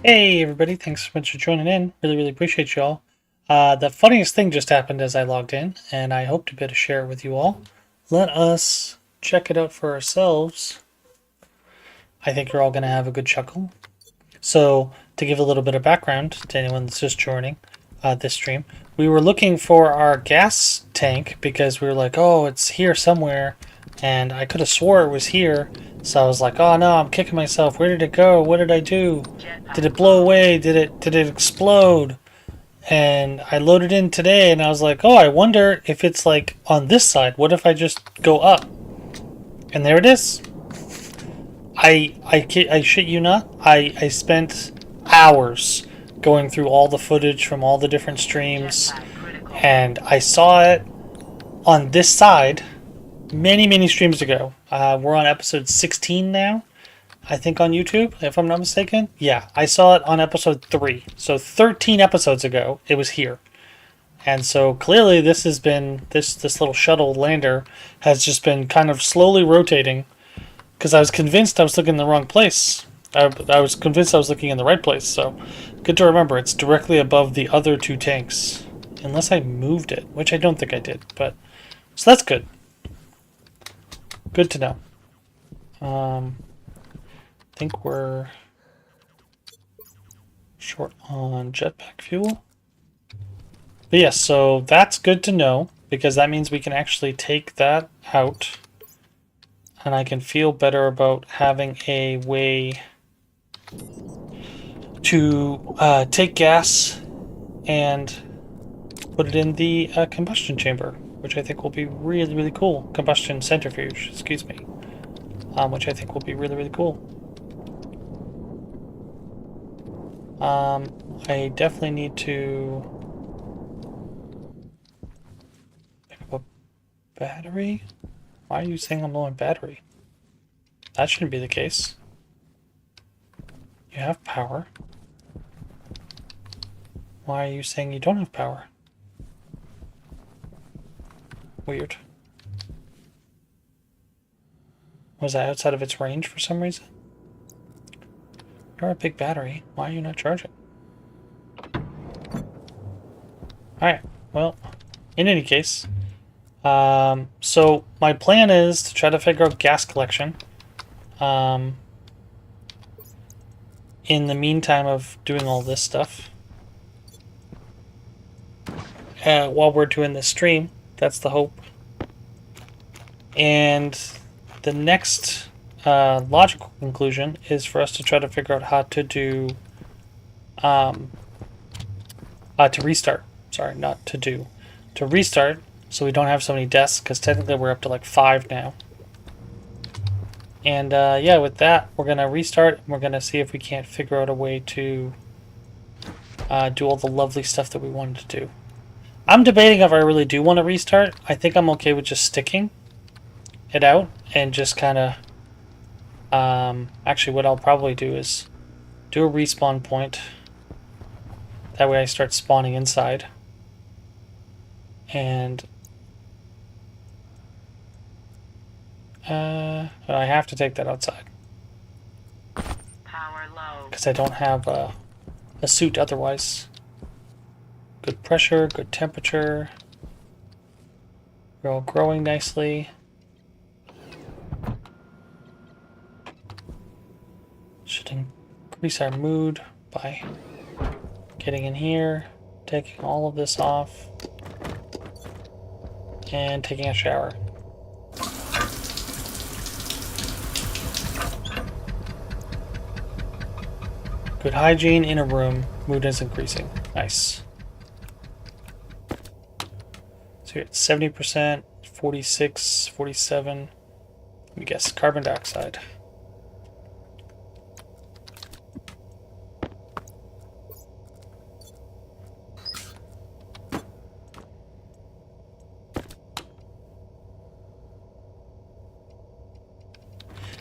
Hey everybody, thanks so much for joining in. Really appreciate y'all. The funniest thing just happened as I logged in, and I hope to be able to share it with you all. Let us check it out for ourselves. I think you're all going to have a good chuckle. So, to give a little bit of background to anyone that's just joining this stream, we were looking for our gas tank because we were like, oh, it's here somewhere, and I could have swore it was here. So I was like, oh no, I'm kicking myself. Where did it go? What did I do? Did it blow away? Did it explode? And I loaded in today and I was like, oh, I wonder if it's like on this side. What if I just go up? And there it is. I shit you not. I spent hours going through all the footage from all the different streams, and I saw it on this side many streams ago. We're on episode 16 now, I think, on YouTube, if I'm not mistaken. Yeah, I saw it on episode 3. So 13 episodes ago, it was here. And so clearly this has been, this little shuttle lander has just been kind of slowly rotating, because I was convinced I was looking in the wrong place. I was convinced I was looking in the right place. So good to remember, it's directly above the other two tanks. Unless I moved it, which I don't think I did. But so that's good. Good to know. I think we're short on jetpack fuel. But yes, so that's good to know, because that means we can actually take that out, and I can feel better about having a way to take gas and put it in the combustion chamber, which I think will be really cool. Combustion centrifuge, excuse me. Which I think will be really cool. I definitely need to pick up a battery. Why are you saying I'm low on battery? That shouldn't be the case. You have power. Why are you saying you don't have power? Weird. Was that outside of its range for some reason? You're a big battery. Why are you not charging? Alright, well, in any case, so my plan is to try to figure out gas collection. In the meantime of doing all this stuff. While we're doing this stream, that's the hope. And the next logical conclusion is for us to try to figure out how to do to restart. Sorry, not to do. To restart, so we don't have so many deaths, because technically we're up to like 5 now. And yeah, with that, we're going to restart, and we're going to see if we can't figure out a way to do all the lovely stuff that we wanted to do. I'm debating if I really do want to restart. I think I'm okay with just sticking it out and just kind of... actually, what I'll probably do is do a respawn point. That way I start spawning inside. And I have to take that outside. Power low. Because I don't have a suit otherwise. Good pressure, good temperature. We're all growing nicely. Should increase our mood by getting in here, taking all of this off, and taking a shower. Good hygiene in a room. Mood is increasing. Nice. So you're at 70%, 46, 47. Let me guess, carbon dioxide.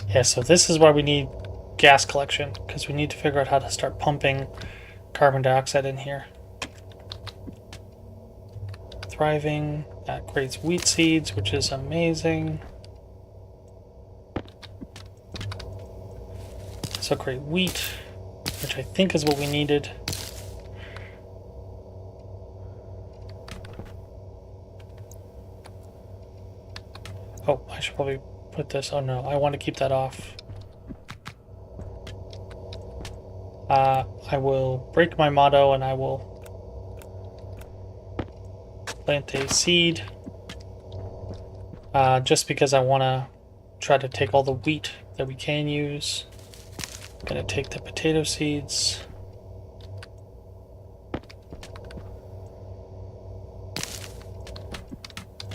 Yeah, so this is why we need gas collection, because we need to figure out how to start pumping carbon dioxide in here. Thriving, that creates wheat seeds, which is amazing. So create wheat, which I think is what we needed. Oh, I should probably put this. Oh no, I want to keep that off. I will break my motto and I will plant a seed. Just because I want to try to take all the wheat that we can use. I'm gonna take the potato seeds.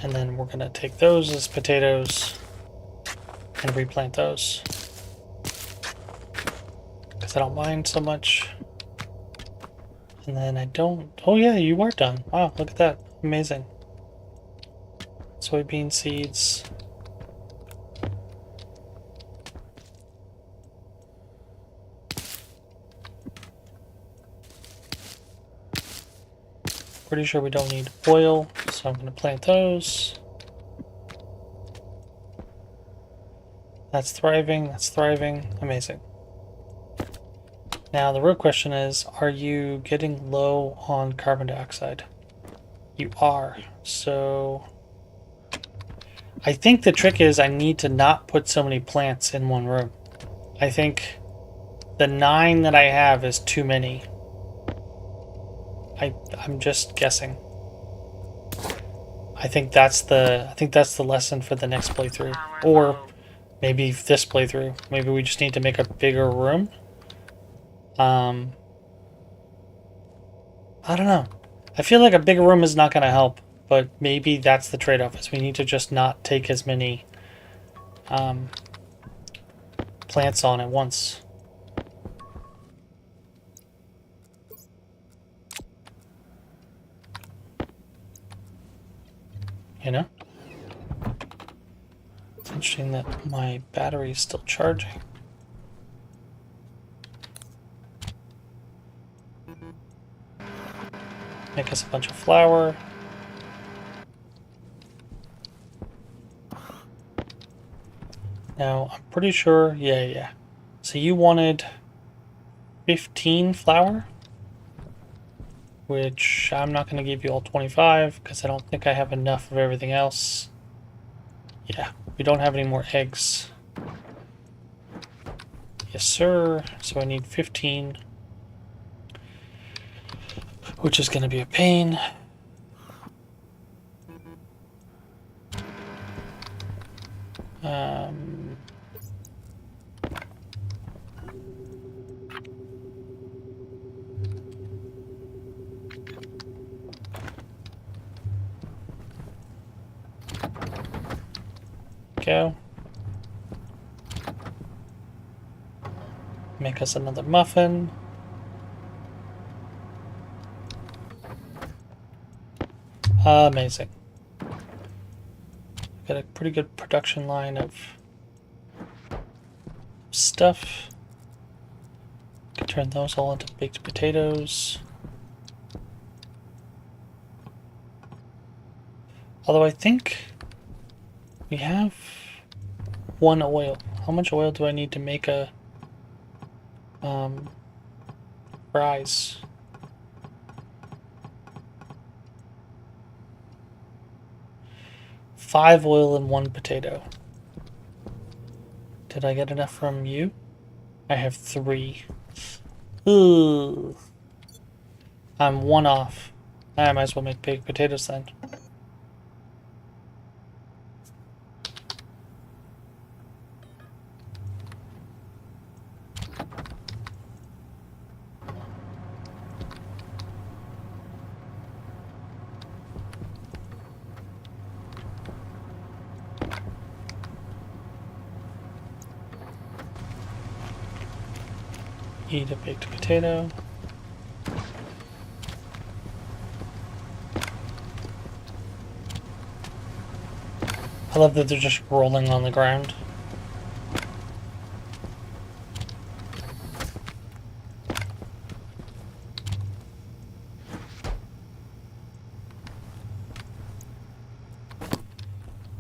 And then we're gonna take those as potatoes and replant those. Because I don't mind so much. And then I don't... Oh yeah, you are done. Wow, look at that. Amazing. Soybean seeds. Pretty sure we don't need oil, so I'm going to plant those. That's thriving, that's thriving. Amazing. Now the real question is, are you getting low on carbon dioxide? You are. So I think the trick is I need to not put so many plants in one room. I think the 9 that I have is too many. I'm just guessing. I think that's the lesson for the next playthrough. Or maybe this playthrough. Maybe we just need to make a bigger room. I don't know. I feel like a bigger room is not going to help, but maybe that's the trade-off, is we need to just not take as many plants on at once. You know? It's interesting that my battery is still charging. Make us a bunch of flour. Now, I'm pretty sure, yeah. So you wanted 15 flour? Which I'm not going to give you all 25 because I don't think I have enough of everything else. Yeah, we don't have any more eggs. Yes, sir. So I need 15. Which is going to be a pain. Go. Make us another muffin. Amazing. Got a pretty good production line of stuff. Can turn those all into baked potatoes. Although I think we have 1 oil. How much oil do I need to make a fries? Five oil and 1 potato. Did I get enough from you? I have 3. Ooh. I'm 1 off. I might as well make baked potatoes then. Eat a baked potato. I love that they're just rolling on the ground.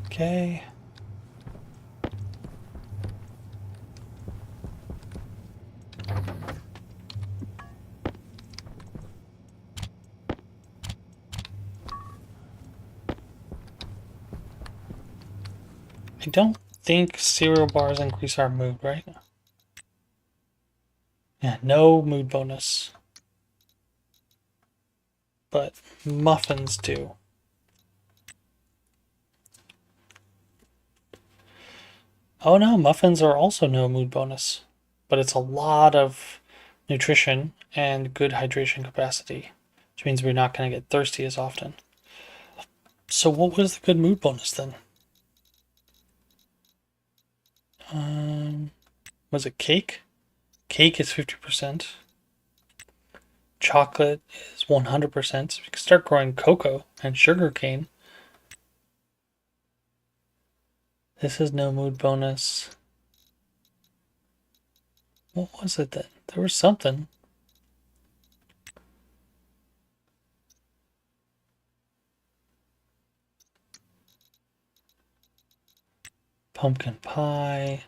Okay. I don't think cereal bars increase our mood, right? Yeah, no mood bonus. But muffins do. Oh no, muffins are also no mood bonus. But it's a lot of nutrition and good hydration capacity, which means we're not going to get thirsty as often. So what was the good mood bonus then? Was it cake? Cake is 50%. Chocolate is 100%. So we can start growing cocoa and sugar cane. This is no mood bonus. What was it then? There was something. Pumpkin pie.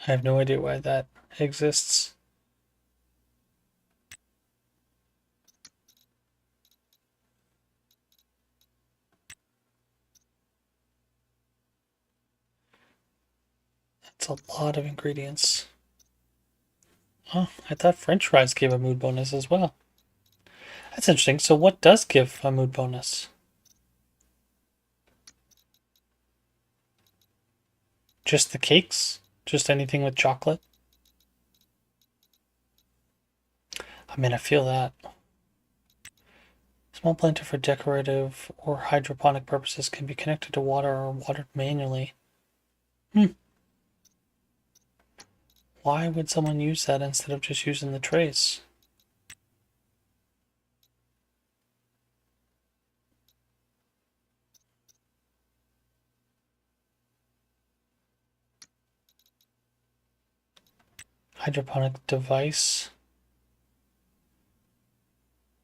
I have no idea why that exists. That's a lot of ingredients. Oh, I thought French fries gave a mood bonus as well. That's interesting. So what does give a mood bonus? Just the cakes? Just anything with chocolate? I mean, I feel that. Small planter for decorative or hydroponic purposes can be connected to water or watered manually. Why would someone use that instead of just using the trays? Hydroponic device.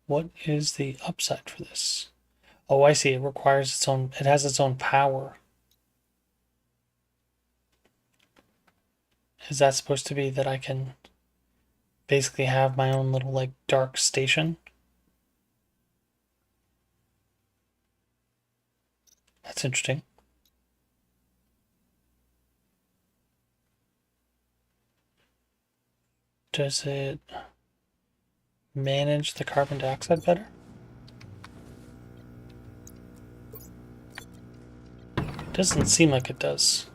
What is the upside for this? Oh, I see. It requires its own, it has its own power. Is that supposed to be that I can basically have my own little, like, dark station? That's interesting. Does it manage the carbon dioxide better? Doesn't seem like it does.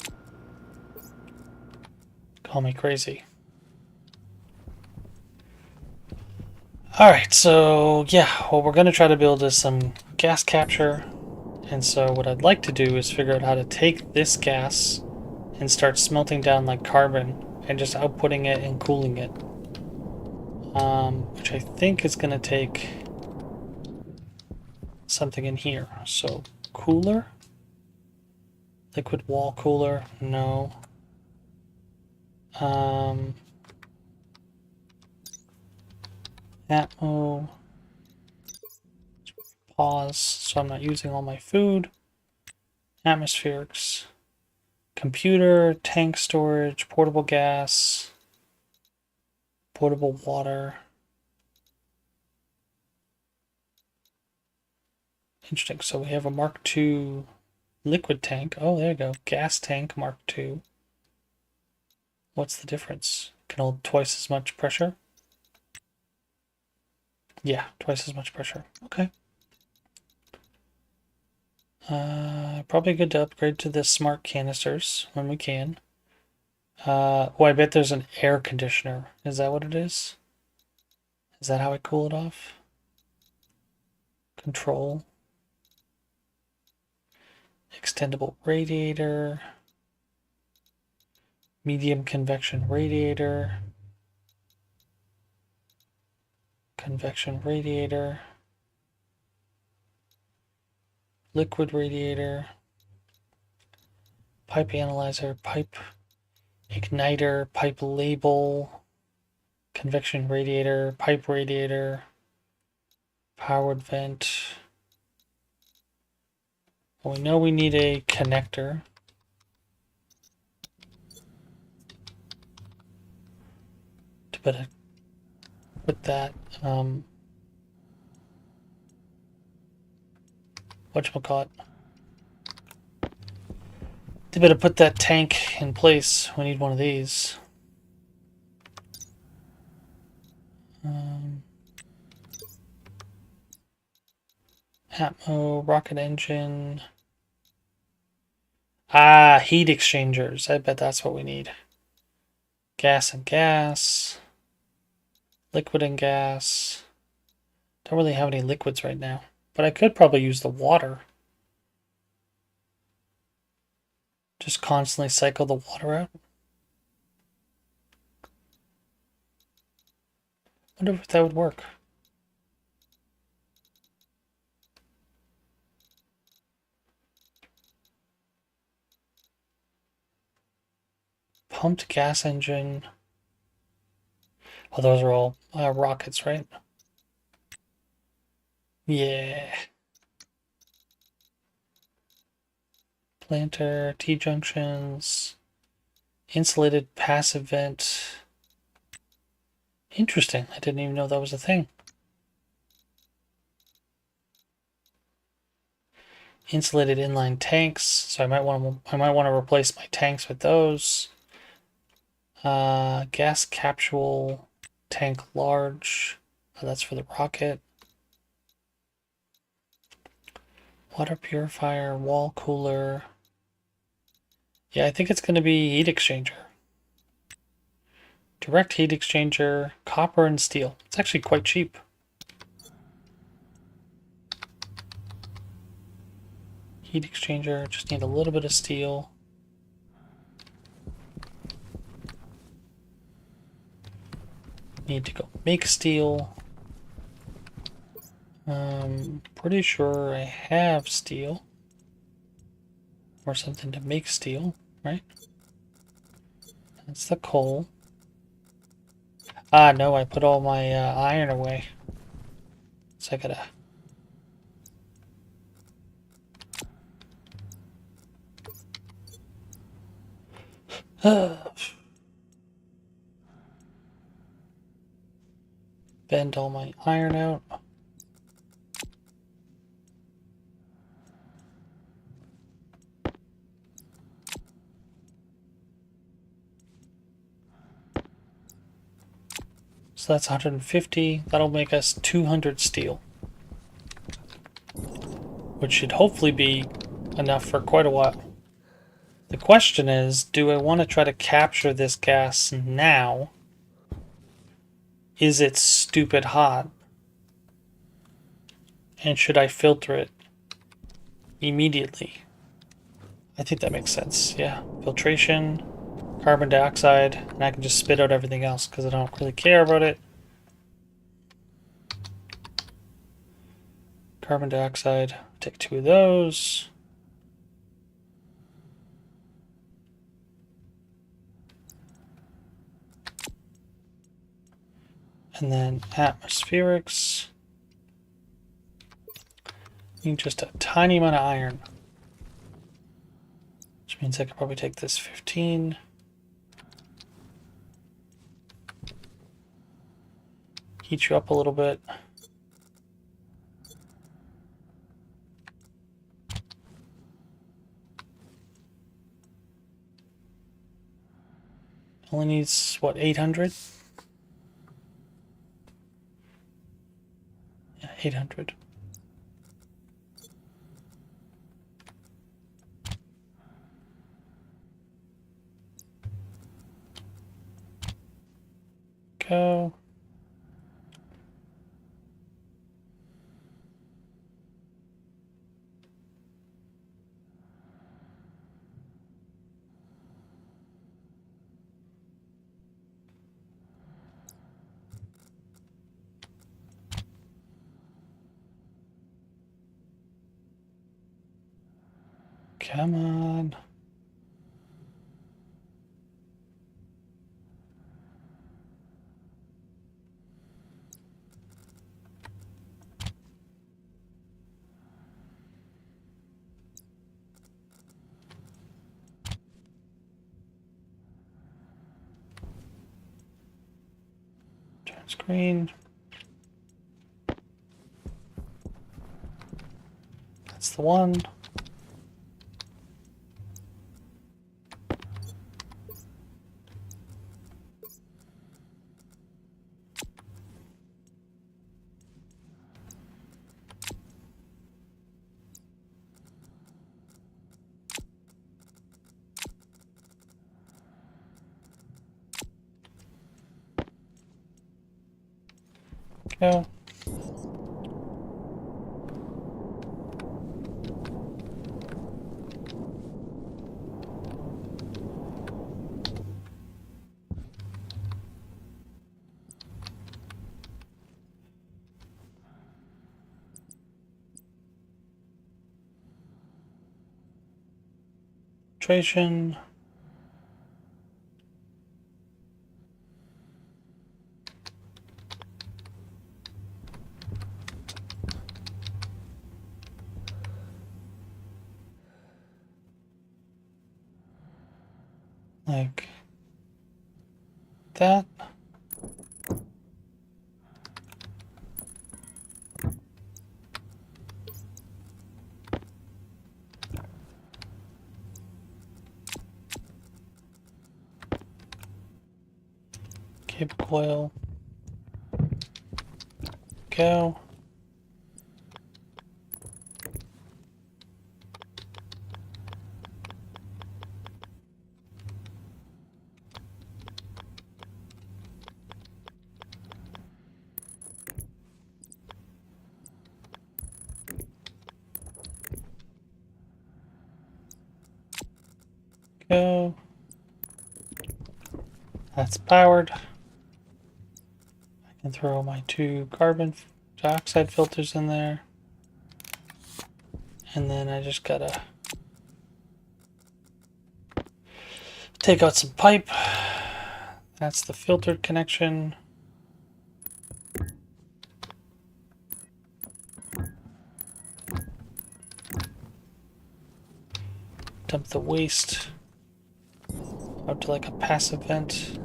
Call me crazy. Alright, so yeah, what we're going to try to build is some gas capture. And so what I'd like to do is figure out how to take this gas and start smelting down like carbon and just outputting it and cooling it. Which I think is going to take something in here. So cooler? Liquid wall cooler? No. ATMO. Pause so I'm not using all my food. Atmospherics. Computer, tank storage, portable gas, portable water. Interesting. So we have a Mark II liquid tank. Oh, there you go. Gas tank Mark II. What's the difference? Can hold twice as much pressure? Yeah, twice as much pressure. Okay. Probably good to upgrade to the smart canisters when we can. Oh, I bet there's an air conditioner. Is that what it is? Is that how I cool it off? Control. Extendable radiator. Medium convection radiator. Convection radiator. Liquid radiator. Pipe analyzer. Pipe igniter. Pipe label. Convection radiator. Pipe radiator. Powered vent. Well, we know we need a connector. To put that. whatchamacallit. They better put that tank in place. We need one of these. ATMO, rocket engine. Ah, heat exchangers. I bet that's what we need. Gas and gas. Liquid and gas. Don't really have any liquids right now. But I could probably use the water. Just constantly cycle the water out. Wonder if that would work. Pumped gas engine. Oh, those are all rockets, right? Yeah. Planter, T-junctions. Insulated passive vent. Interesting. I didn't even know that was a thing. Insulated inline tanks. So I might want to replace my tanks with those. Gas capsule tank large. Oh, that's for the rocket. Water purifier, wall cooler. Yeah, I think it's going to be heat exchanger. Direct heat exchanger, copper and steel. It's actually quite cheap. Heat exchanger, just need a little bit of steel. Need to go make steel. Pretty sure I have steel. Or something to make steel, right? That's the coal. Ah, no, I put all my iron away. So I gotta... bend all my iron out. So that's 150. That'll make us 200 steel. Which should hopefully be enough for quite a while. The question is, do I want to try to capture this gas now? Is it stupid hot? And should I filter it immediately? I think that makes sense, yeah. Filtration, carbon dioxide, and I can just spit out everything else because I don't really care about it. Carbon dioxide, take 2 of those. And then atmospherics. Need just a tiny amount of iron. Which means I could probably take this 15. Heat you up a little bit. Only needs, what, 800? Yeah, 800. Go. Come on. Turn screen. That's the one. Go. Filtration. Like that. Cable coil. Go. Go. That's powered. I can throw my 2 carbon dioxide filters in there. And then I just gotta take out some pipe. That's the filtered connection. Dump the waste out to like a passive vent.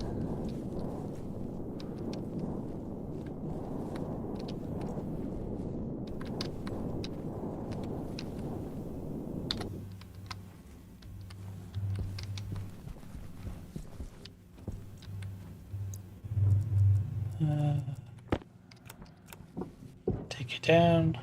Take it down.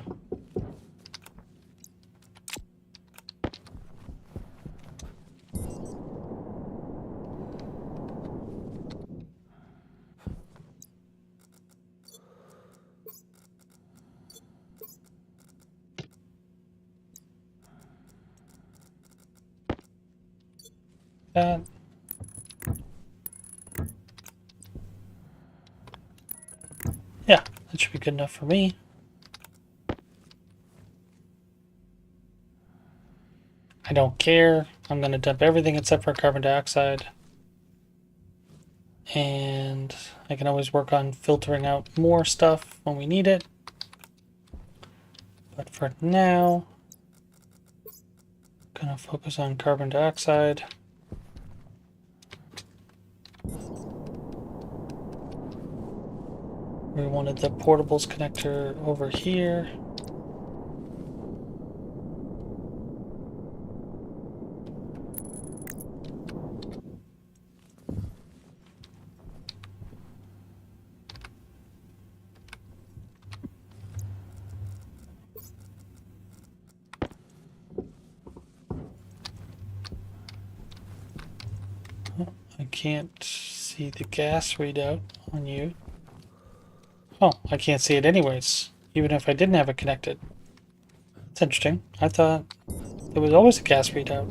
That. Yeah, that should be good enough for me. I don't care. I'm going to dump everything except for carbon dioxide. And I can always work on filtering out more stuff when we need it. But for now, I'm going to focus on carbon dioxide. We wanted the portables connector over here. I can't see the gas readout on you. Oh, I can't see it anyways, even if I didn't have it connected. That's interesting. I thought there was always a gas readout.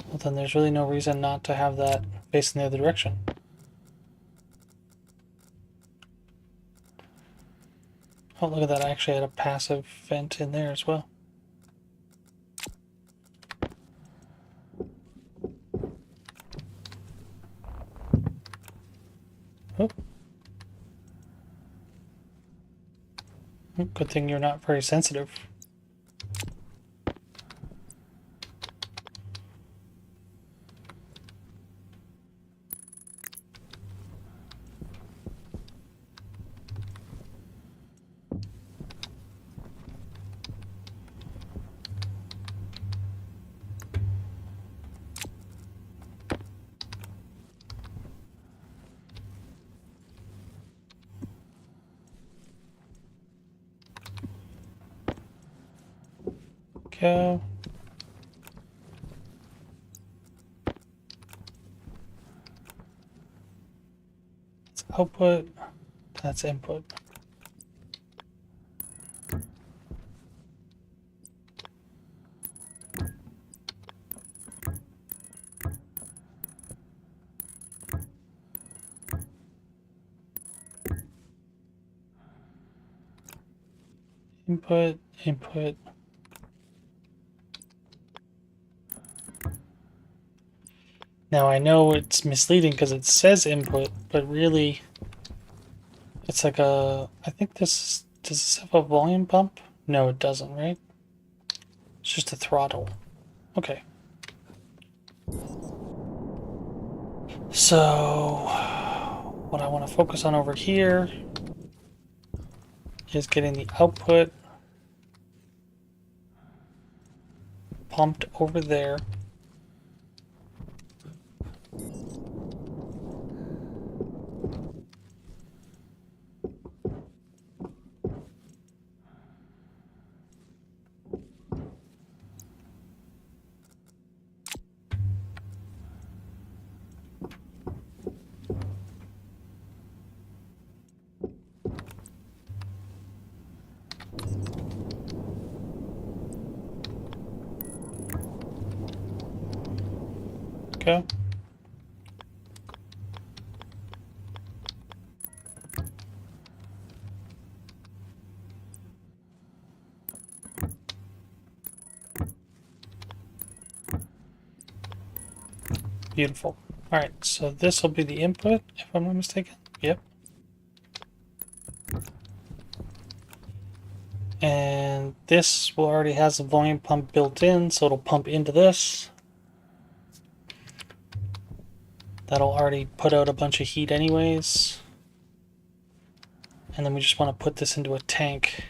Well, then there's really no reason not to have that facing the other direction. Oh, look at that. I actually had a passive vent in there as well. Oh. Good thing you're not very sensitive. go. That's output. That's input. Input, input. Now I know it's misleading because it says input, but really it's like a, I think does this have a volume pump? No, it doesn't, right? It's just a throttle. Okay. So what I want to focus on over here is getting the output pumped over there. Okay. Beautiful. All right, so this will be the input, if I'm not mistaken. Yep. And this will already has a volume pump built in, so it'll pump into this. That'll already put out a bunch of heat anyways. And then we just want to put this into a tank.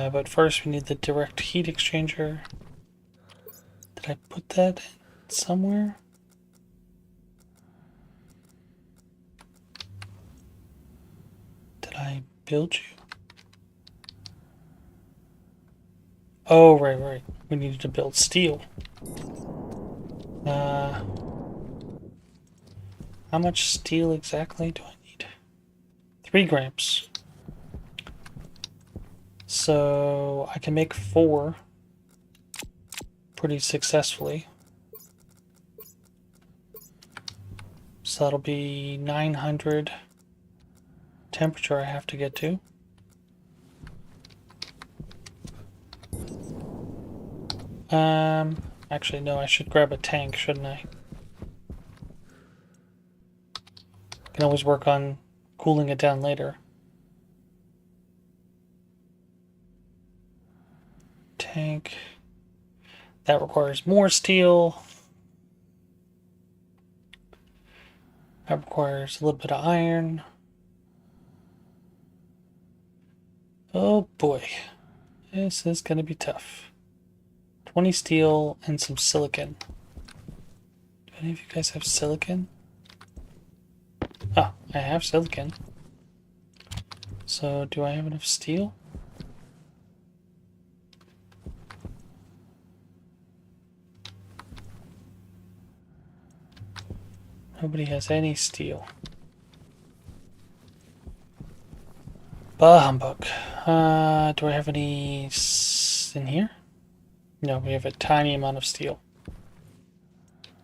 But first we need the direct heat exchanger. Did I put that in somewhere? Did I build you? Oh, right. We needed to build steel. How much steel exactly do I need? 3 grams. So I can make 4 pretty successfully. So that'll be 900 temperature I have to get to. Actually no, I should grab a tank, shouldn't I? Can always work on cooling it down later. Tank. That requires more steel. That requires a little bit of iron. Oh boy. This is going to be tough. 20 steel and some silicon. Do any of you guys have silicon? Oh, I have silicon. So do I have enough steel? Nobody has any steel. Bah humbug. Do I have any in here? No, we have a tiny amount of steel.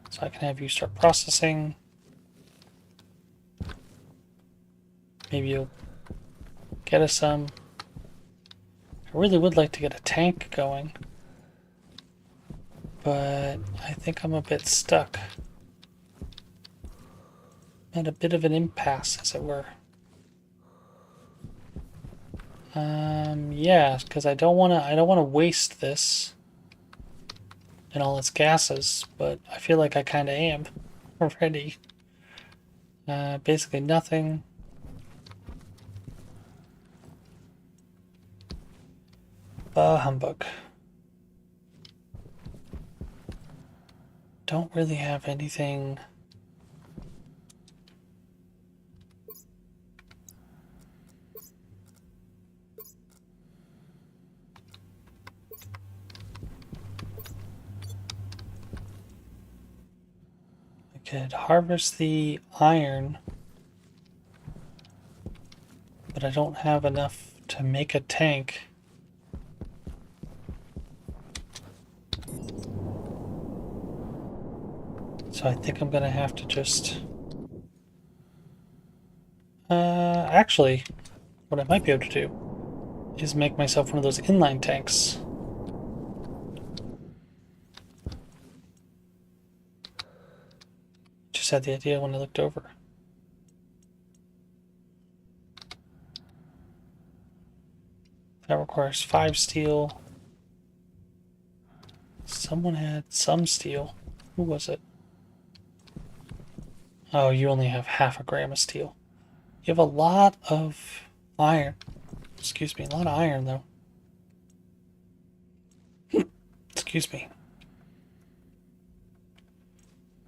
So I can have you start processing. Maybe you'll get us some. I really would like to get a tank going, but I think I'm a bit stuck. At a bit of an impasse, as it were. Yeah, because I don't want to waste this and all its gases, but I feel like I kind of am already. Basically nothing. Bah humbug. Don't really have anything. could harvest the iron, but I don't have enough to make a tank. So I think I'm gonna have to just... actually, what I might be able to do is make myself one of those inline tanks. Just had the idea when I looked over. That requires 5 steel. Someone had some steel. Who was it? Oh, you only have half a gram of steel. You have a lot of iron. Excuse me, a lot of iron though. Excuse me.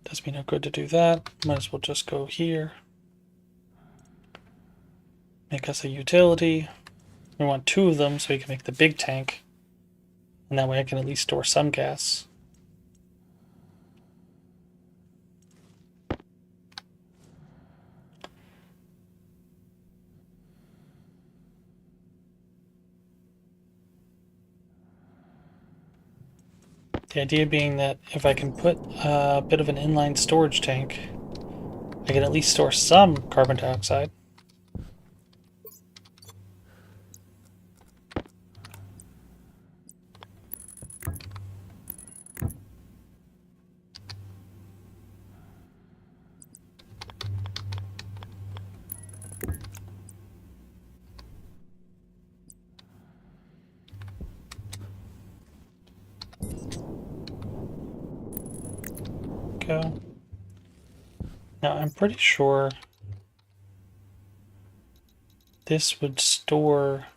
Does me no good to do that. Might as well just go here. Make us a utility. We want 2 of them so we can make the big tank. And that way I can at least store some gas. The idea being that if I can put a bit of an inline storage tank, I can at least store some carbon dioxide. Go. Now I'm pretty sure this would store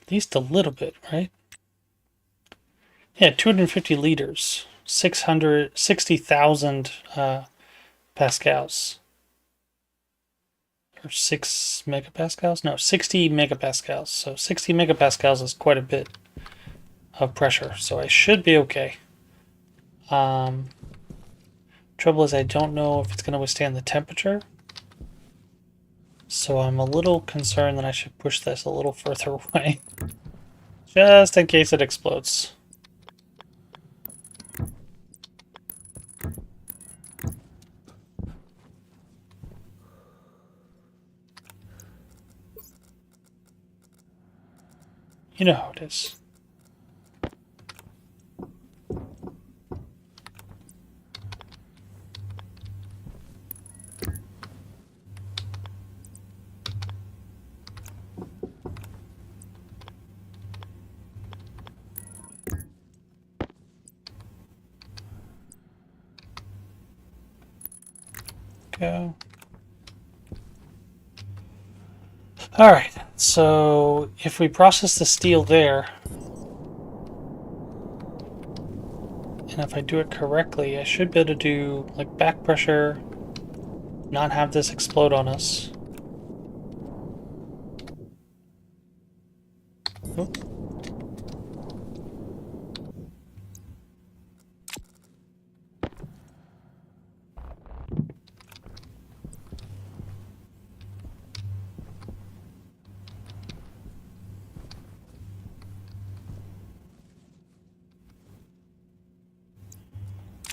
at least a little bit, right? Yeah, 250 liters, 660,000 pascals. Or 6 megapascals? No, 60 megapascals. So 60 megapascals is quite a bit of pressure, so I should be okay. Trouble is I don't know if it's going to withstand the temperature. So I'm a little concerned that I should push this a little further away. Just in case it explodes. You know how it is. Go. Alright, so if we process the steel there, and if I do it correctly, I should be able to do like back pressure, not have this explode on us. Oop.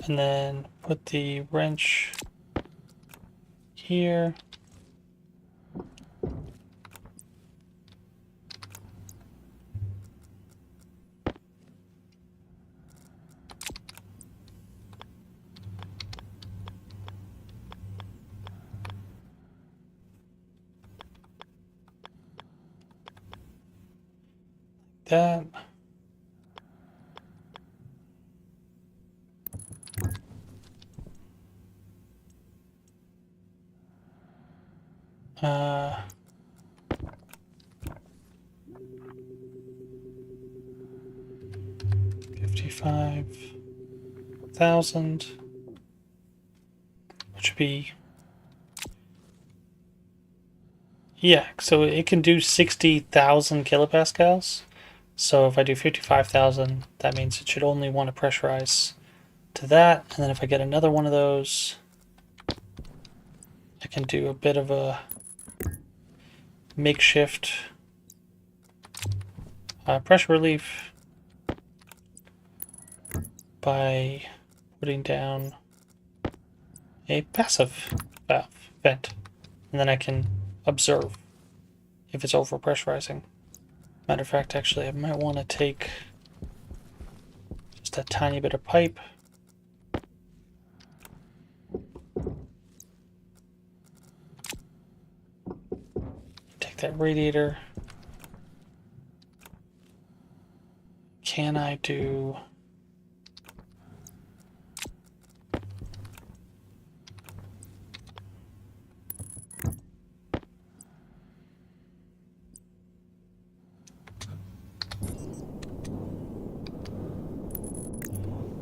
And then put the wrench here. That. Uh, 55,000, which would be, yeah, so it can do 60,000 kilopascals. So if I do 55,000, that means it should only want to pressurize to that, and then if I get another one of those, I can do a bit of a makeshift pressure relief by putting down a passive valve vent, and then I can observe if it's overpressurizing. Matter of fact, actually, I might want to take just a tiny bit of pipe. Take that radiator. Can I do...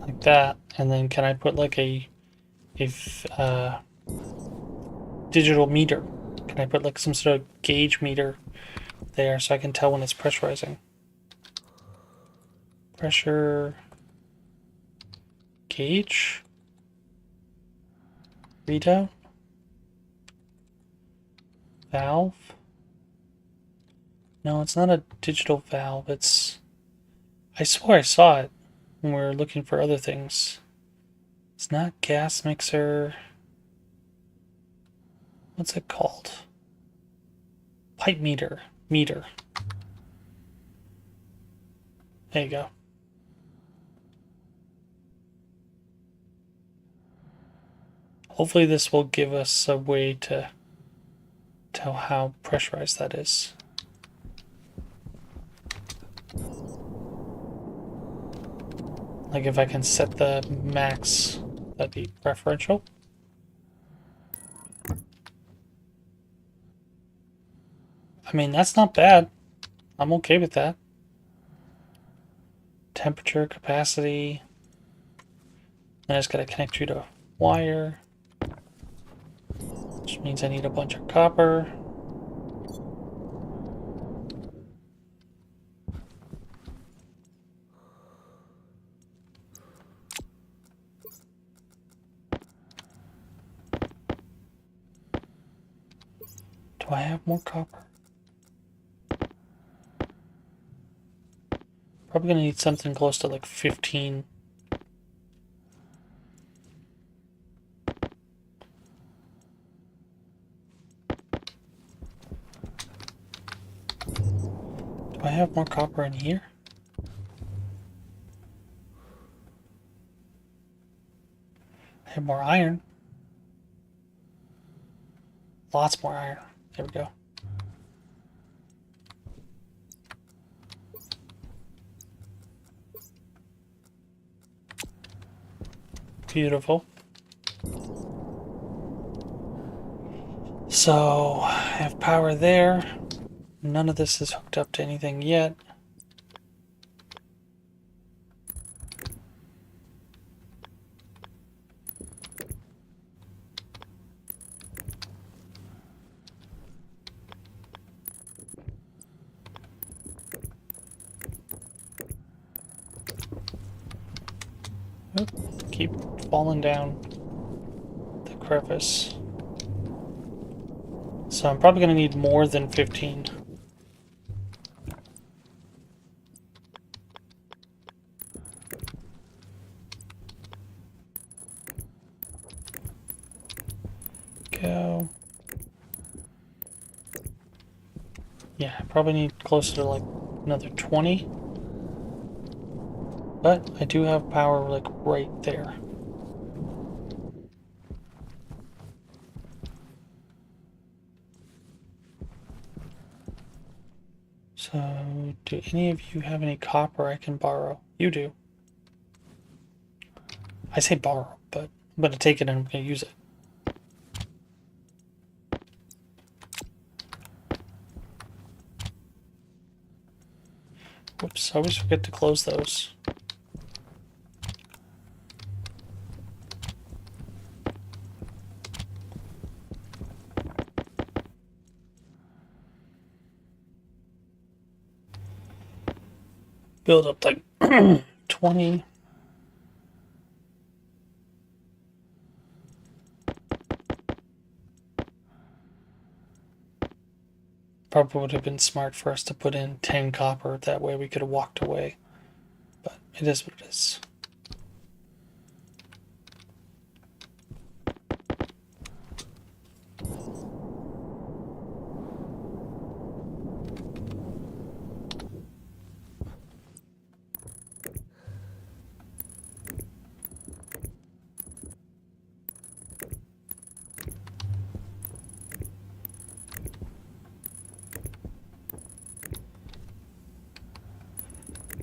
like that, and then can I put like a digital meter? Can I put like some sort of gauge meter there so I can tell when it's pressurizing? Pressure gauge readout valve. No, it's not a digital valve. It's... I swore I saw it when we were looking for other things. It's not gas mixer. What's it called? Pipe meter. Meter. There you go. Hopefully this will give us a way to tell how pressurized that is. Like if I can set the max, that'd be preferential. I mean, that's not bad. I'm okay with that. Temperature, capacity. Then I just gotta connect you to wire. Which means I need a bunch of copper. Do I have more copper? Probably gonna need something close to like 15. Do I have more copper in here? I have more iron. Lots more iron. There we go. Beautiful. So, I have power there. None of this is hooked up to anything yet. Oop, keep falling down the crevice. So I'm probably going to need more than 15. Go. Yeah, I probably need closer to like another 20. But I do have power like right there. So, do any of you have any copper I can borrow? You do. I say borrow, but I'm going to take it and I'm going to use it. Whoops, I always forget to close those. Build up like 20. Probably would have been smart for us to put in 10 copper. That way we could have walked away. But it is what it is.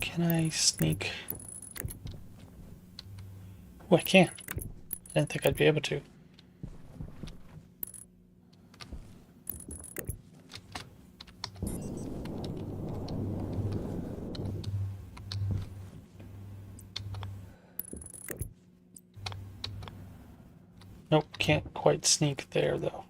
Can I sneak? Oh, I can. I didn't think I'd be able to. Nope, can't quite sneak there though.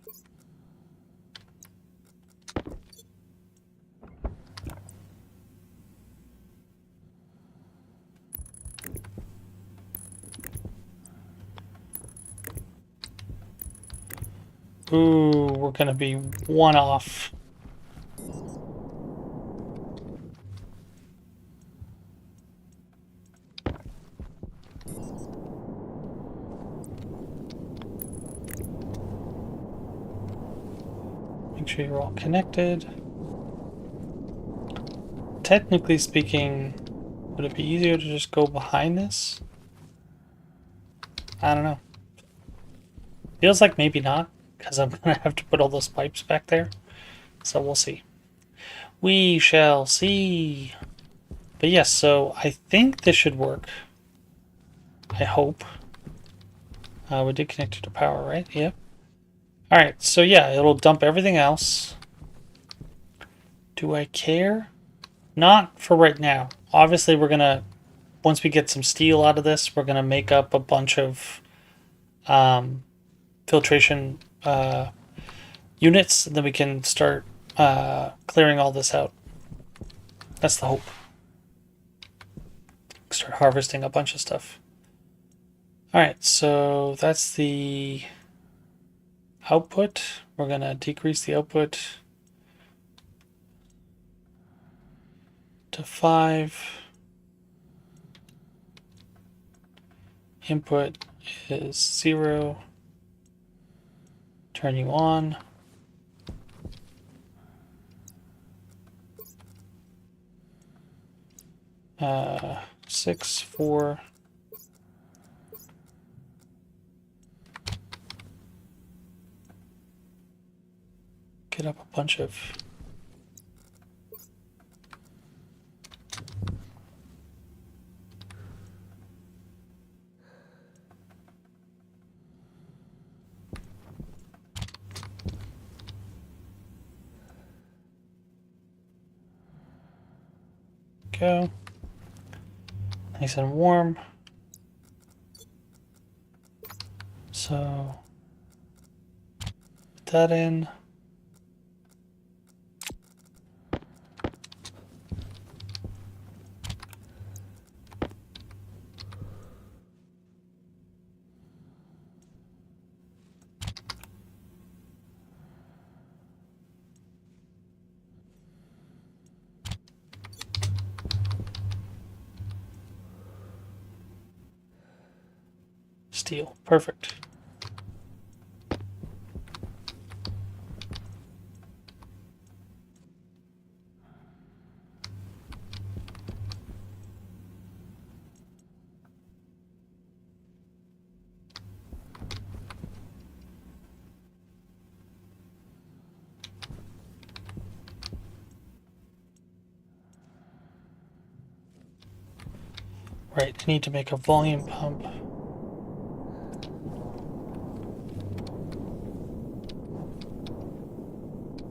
Ooh, we're gonna be one off. Make sure you're all connected. Technically speaking, would it be easier to just go behind this? I don't know. Feels like maybe not, because I'm gonna have to put all those pipes back there. So we'll see. We shall see. But yes, so I think this should work. I hope. We did connect it to power, right? Yep. Alright, so yeah, it'll dump everything else. Do I care? Not for right now. Obviously, we're gonna, once we get some steel out of this, we're gonna make up a bunch of filtration units, and then we can start clearing all this out. That's the hope. Start harvesting a bunch of stuff. Alright, so that's the output. We're gonna decrease the output to 5. Input is 0. Turn you on. Uh, 6, 4. Get up a bunch of go. Nice and warm. So put that in. Steel. Perfect. Right, I need to make a volume pump.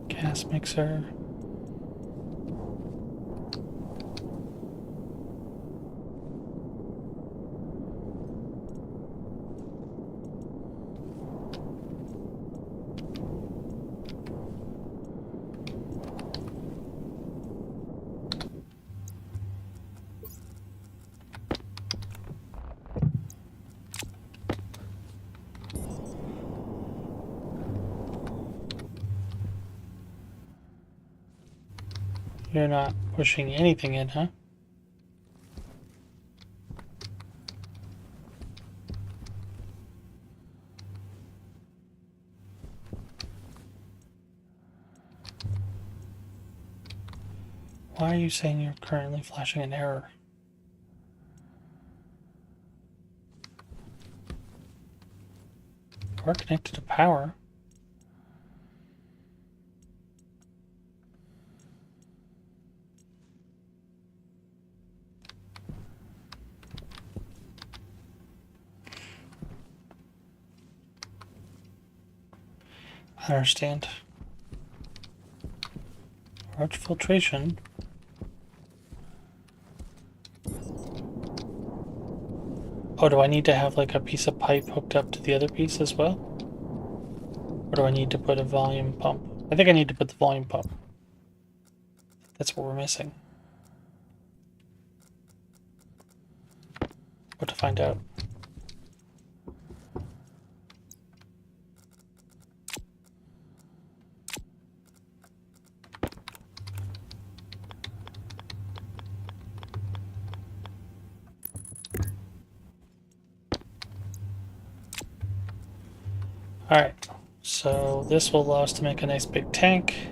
Gas mixer. You're not pushing anything in, huh? Why are you saying you're currently flashing an error? We're connected to power. I understand. Roach filtration. Oh, do I need to have like a piece of pipe hooked up to the other piece as well? Or do I need to put a volume pump? I think I need to put the volume pump. That's what we're missing. What to find out? Alright, so this will allow us to make a nice big tank.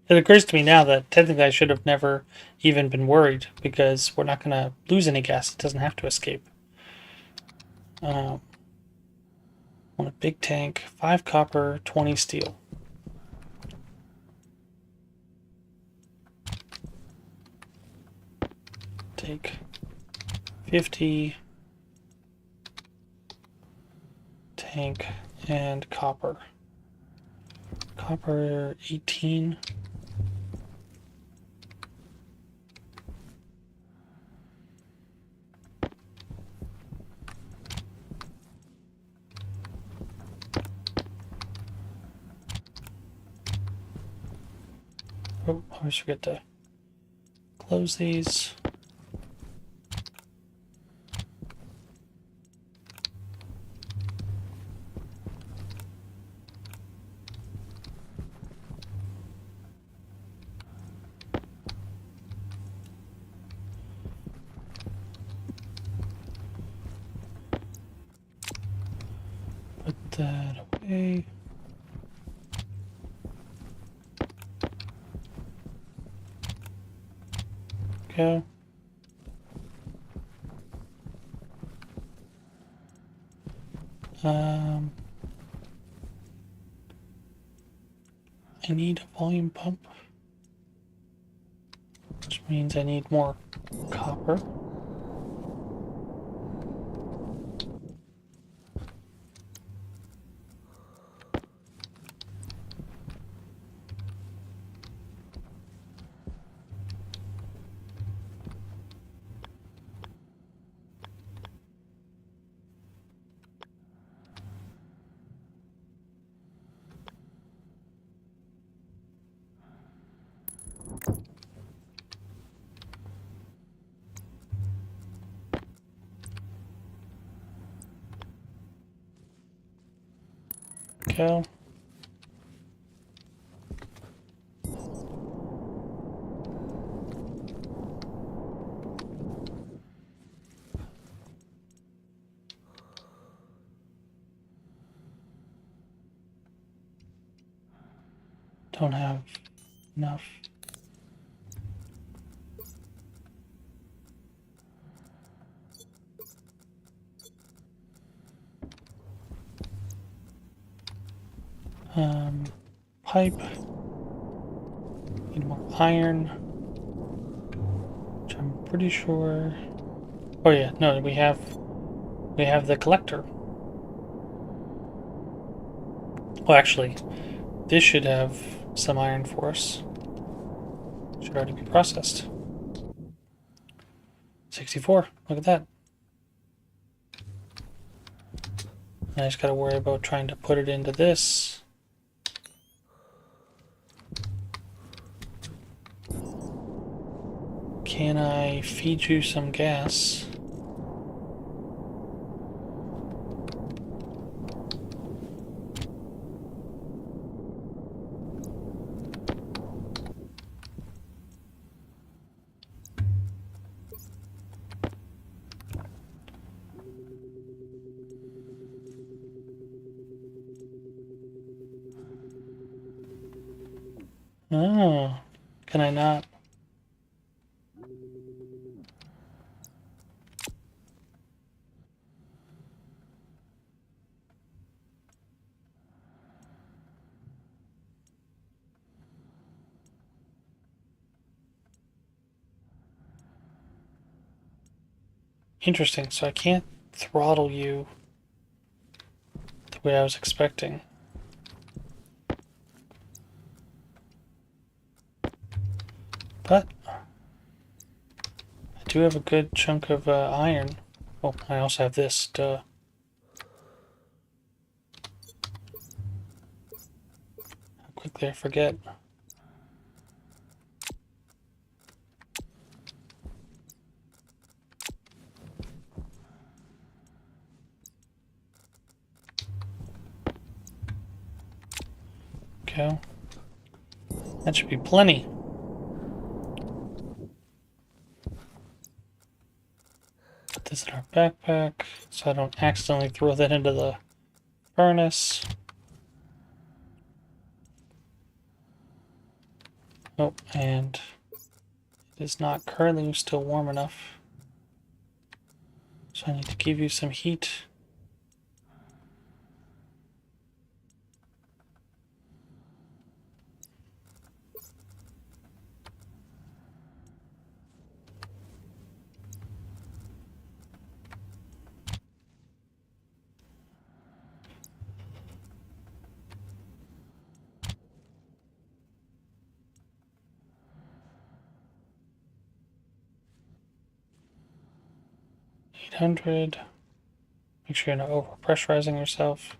It occurs to me now that technically I should have never even been worried because we're not going to lose any gas. It doesn't have to escape. Want a big tank, 5 copper, 20 steel. Take 50 tank and copper. Copper 18. Oh, I always forget to close these. Put that away. Go. I need a volume pump, which means I need more copper. Go. Don't have enough. Pipe. Need more iron. Which I'm pretty sure. Oh yeah, no, we have the collector. Well, actually, this should have some iron for us. Should already be processed. 64. Look at that. I just gotta worry about trying to put it into this. Can I feed you some gas? Oh, can I not? Interesting, so I can't throttle you the way I was expecting. But I do have a good chunk of iron. Oh, I also have this, duh. How quickly I forget. Okay. That should be plenty. Put this in our backpack so I don't accidentally throw that into the furnace. Oh, and it is not currently still warm enough. So I need to give you some heat. .800. Make sure you're not over-pressurizing yourself.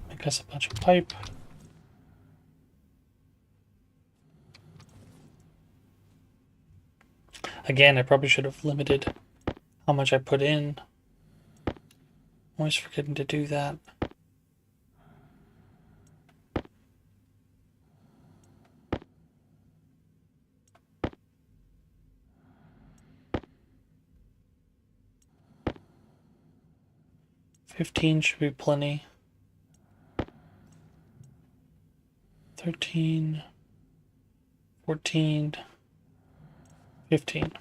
Make us a bunch of pipe. Again, I probably should have limited how much I put in. Always forgetting to do that. $15 should be plenty. 13, 14, 15.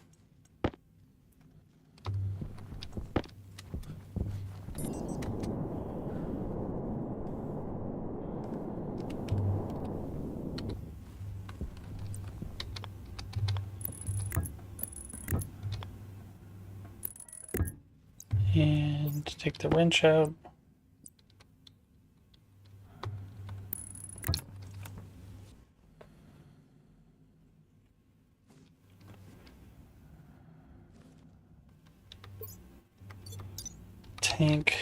And take the wrench out. Tank.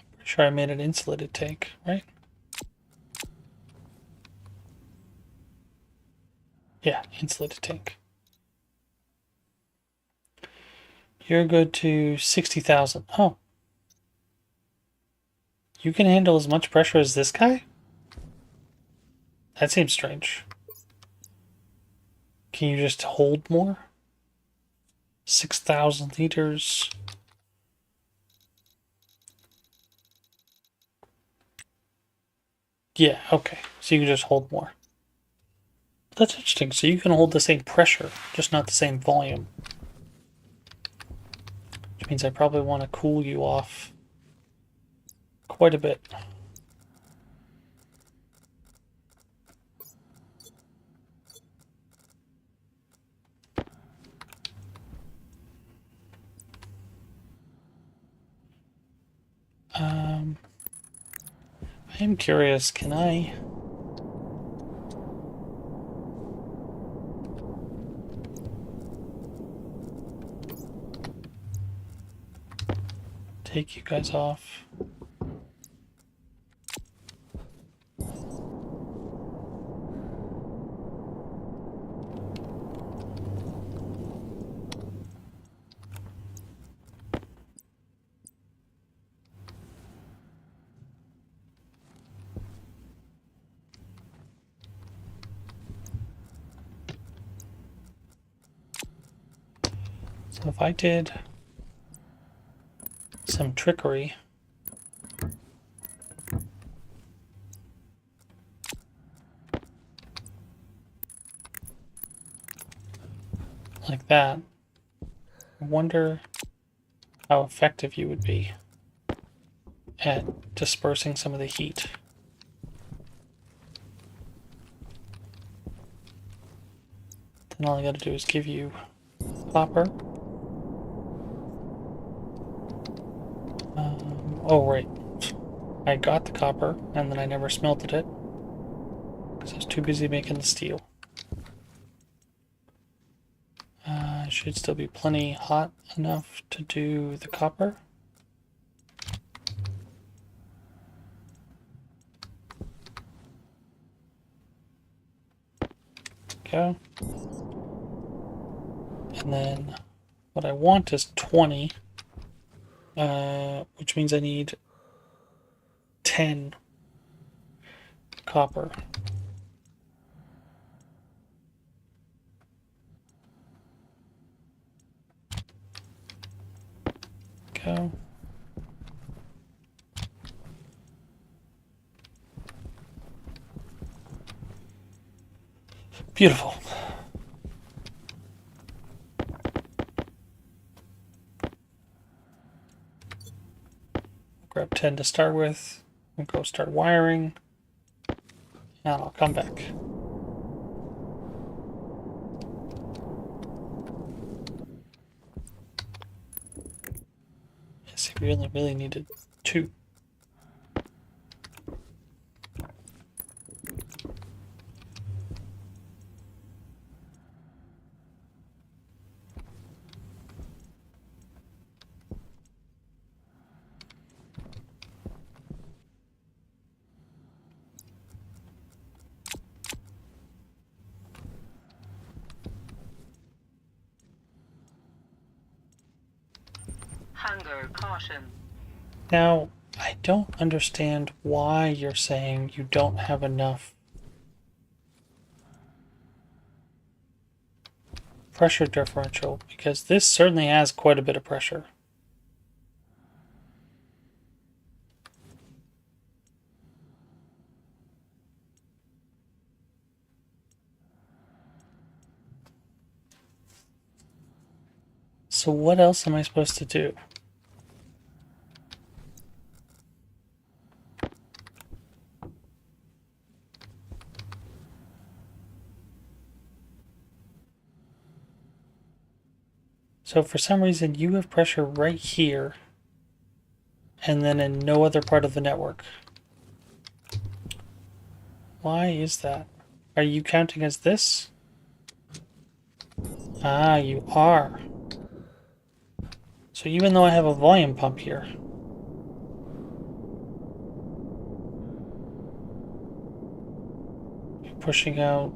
I'm pretty sure I made an insulated tank, right? Yeah, insulated tank. You're good to 60,000. Oh. You can handle as much pressure as this guy? That seems strange. Can you just hold more? 6,000 liters. Yeah, okay. So you can just hold more. That's interesting. So you can hold the same pressure, just not the same volume. Which means I probably want to cool you off quite a bit. I am curious, can I... take you guys off? So if I did some trickery, like that, I wonder how effective you would be at dispersing some of the heat. Then all I gotta do is give you copper. Oh, right. I got the copper, and then I never smelted it, because I was too busy making the steel. Should still be plenty hot enough to do the copper. Go. And then what I want is 20, which means I need 10 copper. Go. Beautiful. Grab 10 to start with, and go start wiring, and I'll come back. Yes, we really needed 2. Hunger caution. Now, I don't understand why you're saying you don't have enough pressure differential, because this certainly has quite a bit of pressure. So what else am I supposed to do? So for some reason you have pressure right here and then in no other part of the network. Why is that? Are you counting as this? Ah, you are. So even though I have a volume pump here, you're pushing out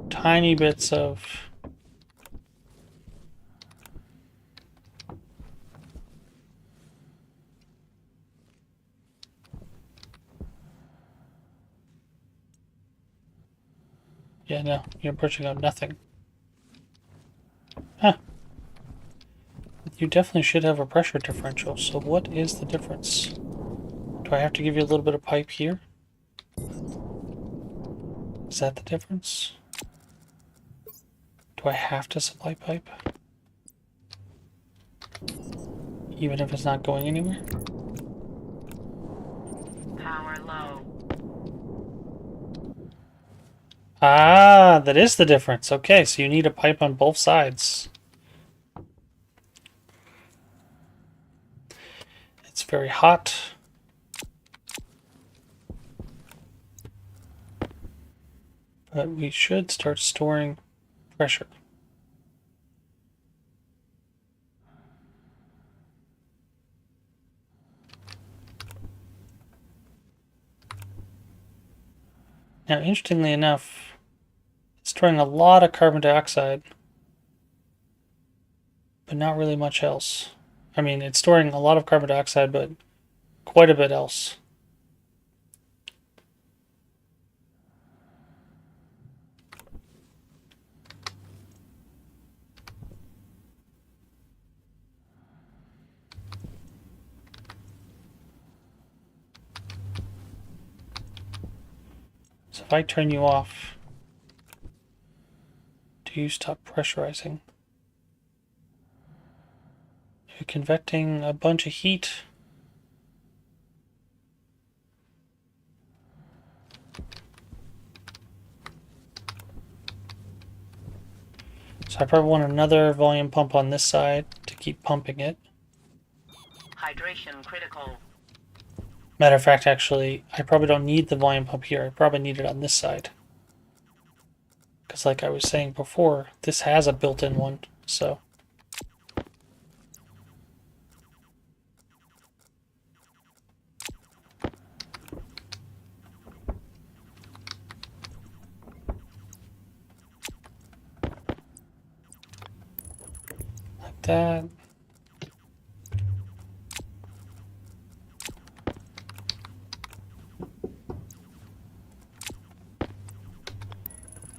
tiny bits of yeah, no, you're pushing out nothing. Huh. You definitely should have a pressure differential, so what is the difference? Do I have to give you a little bit of pipe here? Is that the difference? Do I have to supply pipe? Even if it's not going anywhere? Power low. Ah, that is the difference. Okay, so you need a pipe on both sides. It's very hot. But we should start storing pressure. Now, interestingly enough, it's storing a lot of carbon dioxide, but not really much else. I mean, it's storing a lot of carbon dioxide, but quite a bit else. if I turn you off, do you stop pressurizing? You're convecting a bunch of heat. So I probably want another volume pump on this side to keep pumping it. Hydration critical. Matter of fact, actually, I probably don't need the volume pump here. I probably need it on this side. Because like I was saying before, this has a built-in one, so. Like that.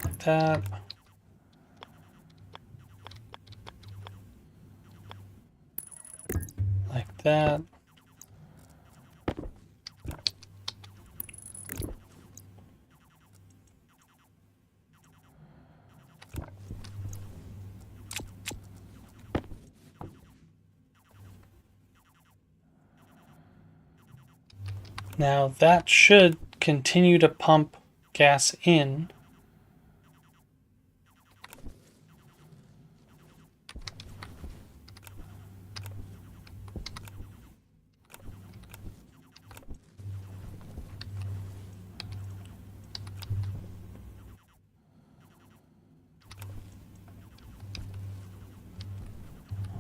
Like that. Like that. Now that should continue to pump gas in.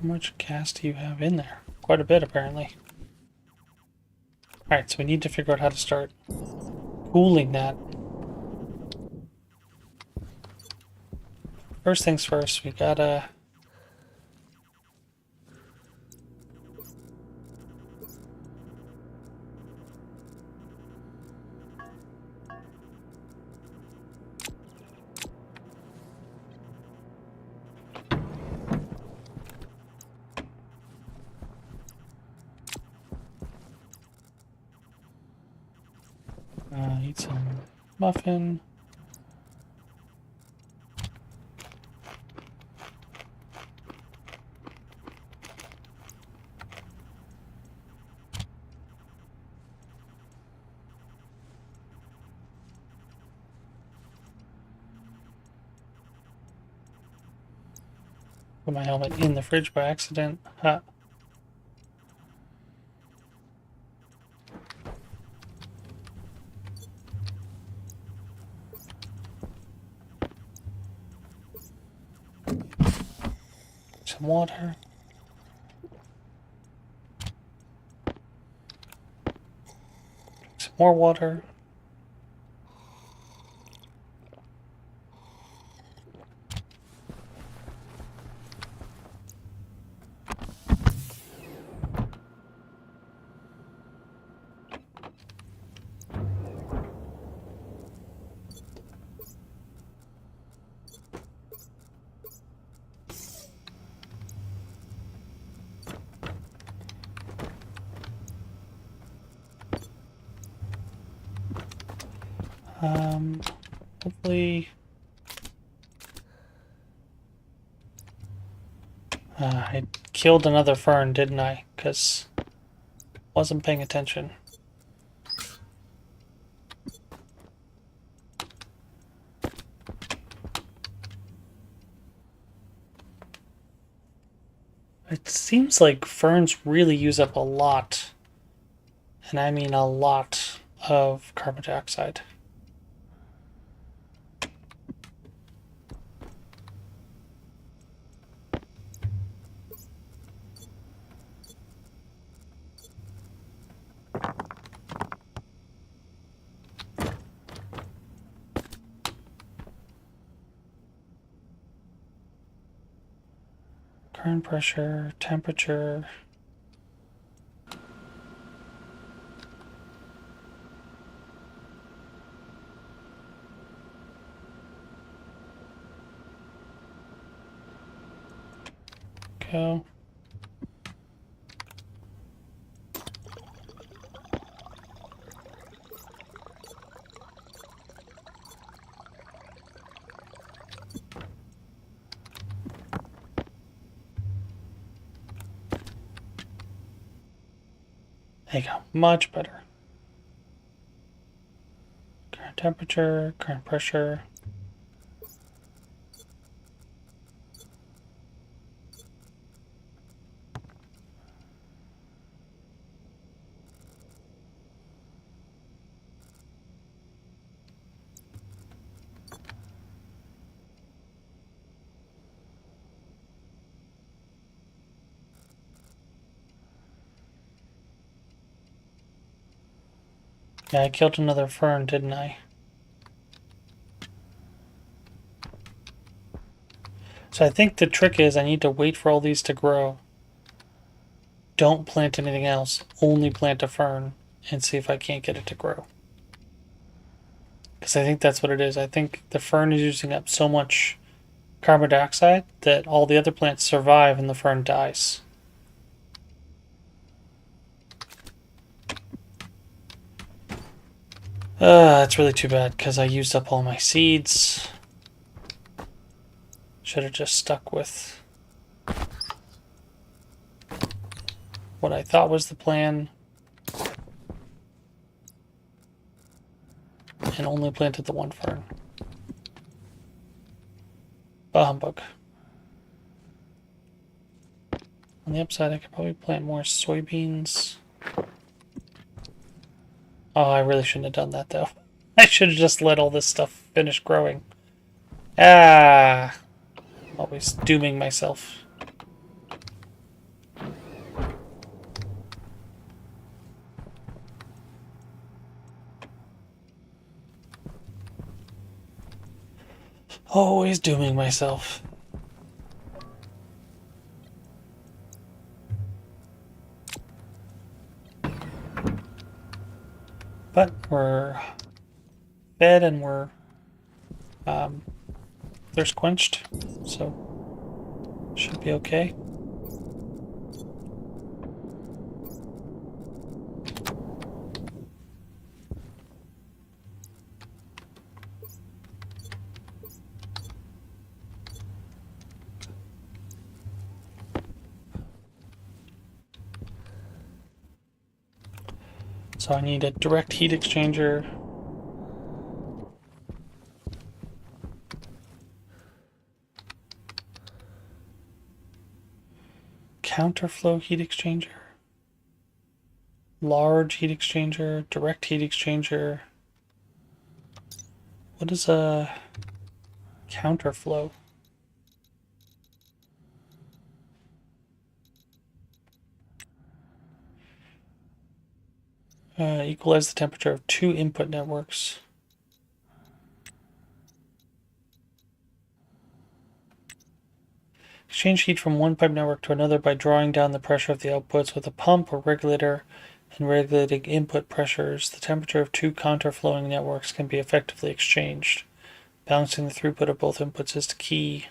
How much gas do you have in there? Quite a bit, apparently. Alright, so we need to figure out how to start cooling that. First things first, we gotta... eat some muffin. Put my helmet in the fridge by accident. Ha. Some water. Some more water. Hopefully... I killed another fern, didn't I? Because wasn't paying attention. It seems like ferns really use up a lot, and I mean a lot, of carbon dioxide. Current pressure, temperature. Go. There you go. Much better. Current temperature, current pressure. Yeah, I killed another fern, didn't I? So I think the trick is I need to wait for all these to grow. Don't plant anything else. Only plant a fern and see if I can't get it to grow. Because I think that's what it is. I think the fern is using up so much carbon dioxide that all the other plants survive and the fern dies. That's really too bad because I used up all my seeds. Should have just stuck with what I thought was the plan and only planted the one fern. Bah humbug. On the upside, I could probably plant more soybeans. Oh, I really shouldn't have done that though. I should have just let all this stuff finish growing. Ah, always dooming myself. Always dooming myself. But we're fed and we're thirst quenched, so should be okay. So I need a direct heat exchanger. Counterflow heat exchanger. Large heat exchanger. Direct heat exchanger. What is a counterflow? Equalize the temperature of two input networks. Exchange heat from one pipe network to another by drawing down the pressure of the outputs with a pump or regulator and regulating input pressures. The temperature of two counterflowing networks can be effectively exchanged. Balancing the throughput of both inputs is the key.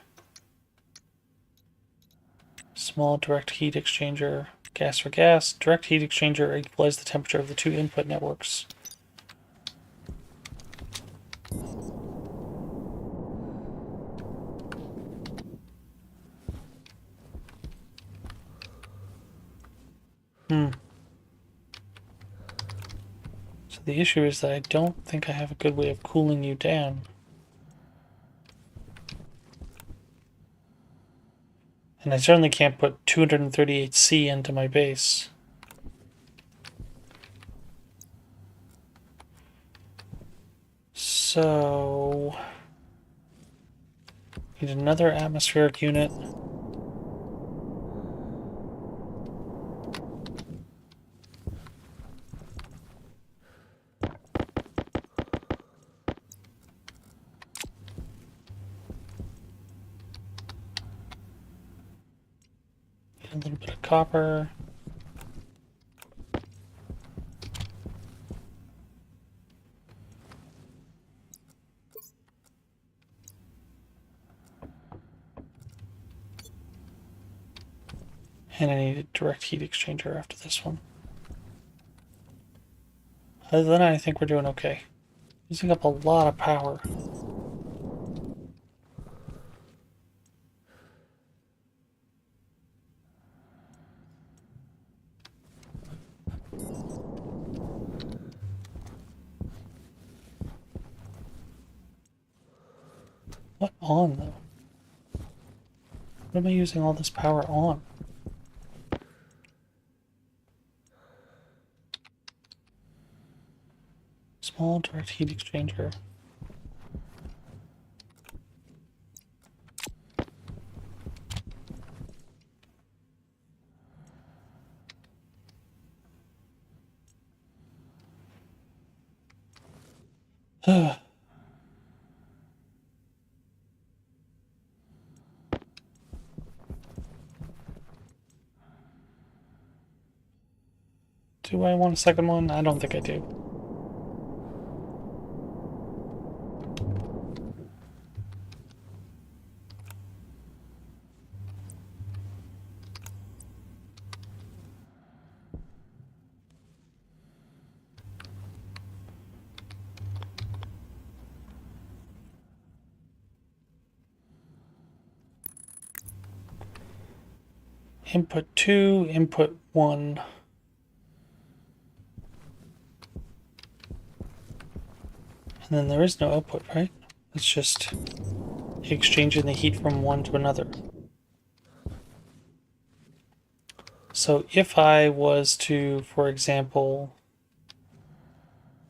Small direct heat exchanger. Gas for gas. Direct heat exchanger equalize the temperature of the two input networks. So the issue is that I don't think I have a good way of cooling you down. And I certainly can't put 238C into my base. So need another atmospheric unit. A little bit of copper. And I need a direct heat exchanger after this one. Other than that, I think we're doing okay. Using up a lot of power. on though? What am I using all this power on? Small direct heat exchanger. Do I want a second one? I don't think I do. Input 2, input 1. And then there is no output, right? It's just exchanging the heat from one to another. So if I was to, for example,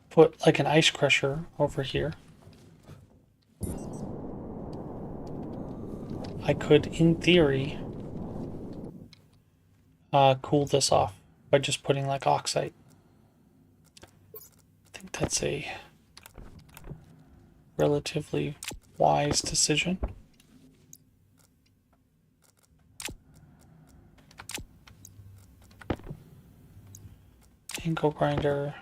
put like an ice crusher over here, I could, in theory, cool this off by just putting like oxide. I think that's a relatively wise decision. Angle grinder.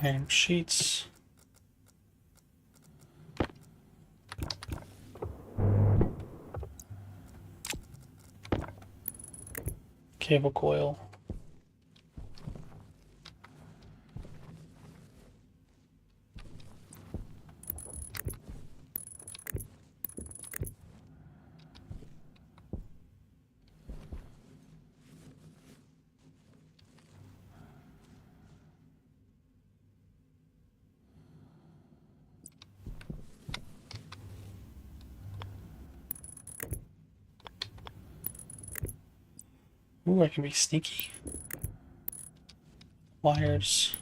Iron sheets. Cable coil. Ooh, I can be sneaky. Wires.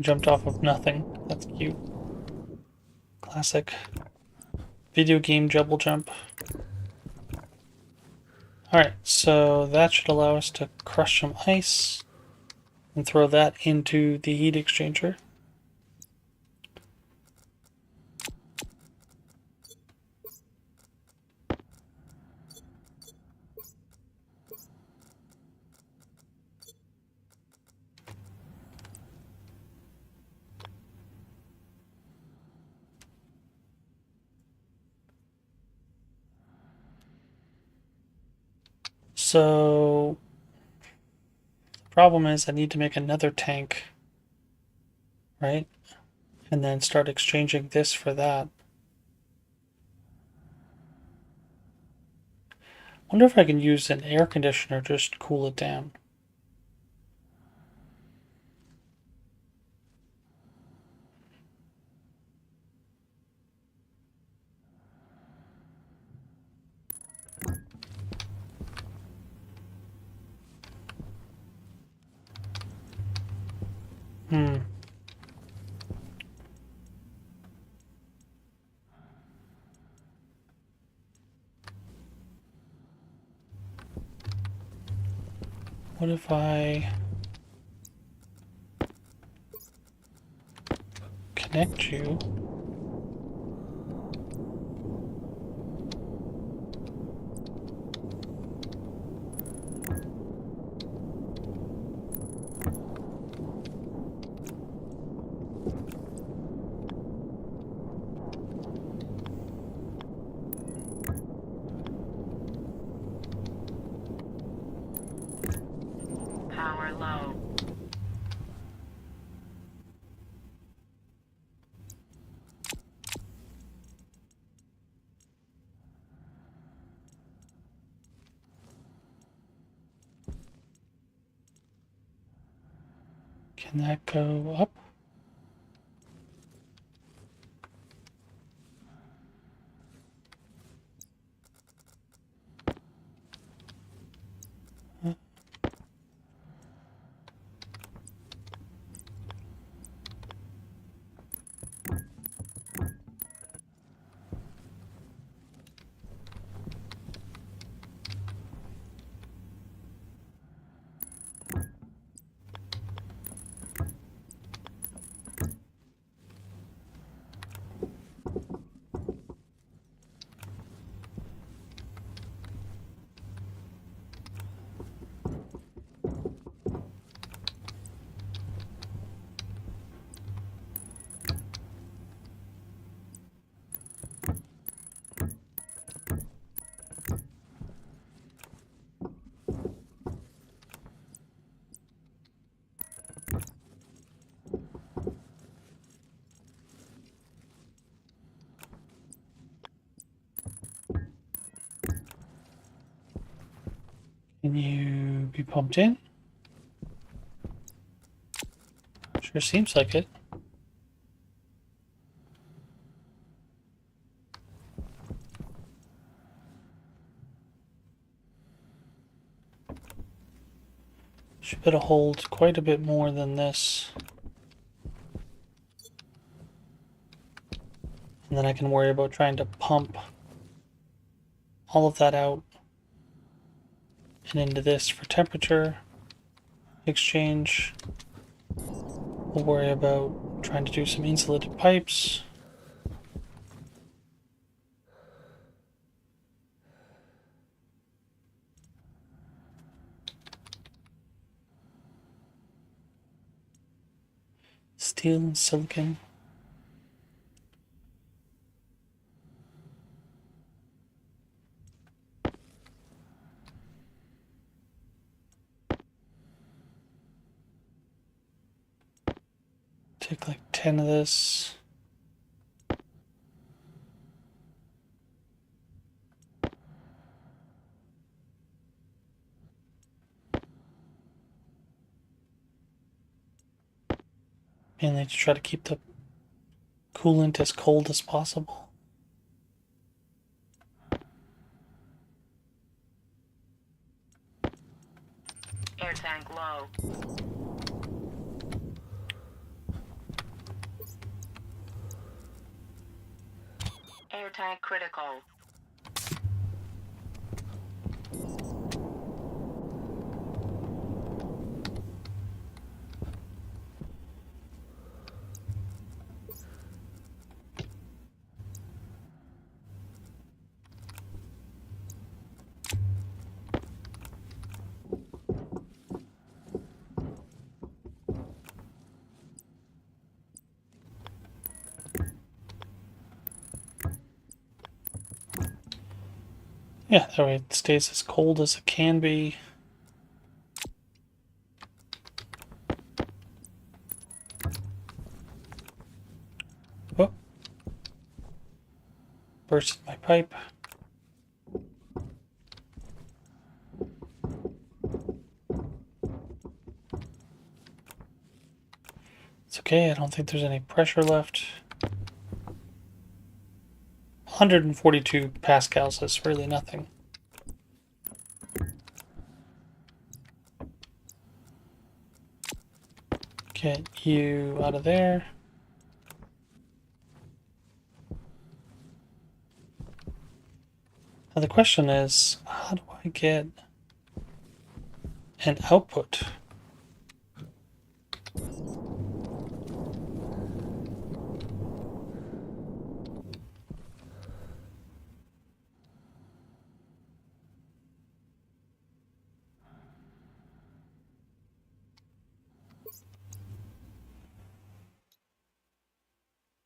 Jumped off of nothing. That's cute. Classic video game double jump. Alright, so that should allow us to crush some ice and throw that into the heat exchanger. So the problem is I need to make another tank, right? And then start exchanging this for that. Wonder if I can use an air conditioner just to cool it down. What if I connect you? Power low. Can that go up? Can you be pumped in? Sure seems like it. Should be able to hold quite a bit more than this. And then I can worry about trying to pump all of that out and into this for temperature exchange. We'll worry about trying to do some insulated pipes. Steel and silicon. Take like 10 of this. Mainly to try to keep the coolant as cold as possible. Air tank low. Air tank critical. Yeah, that way it stays as cold as it can be. Oh. Bursted my pipe. It's okay, I don't think there's any pressure left. 142 pascals is really nothing. Get you out of there. Now the question is, how do I get an output?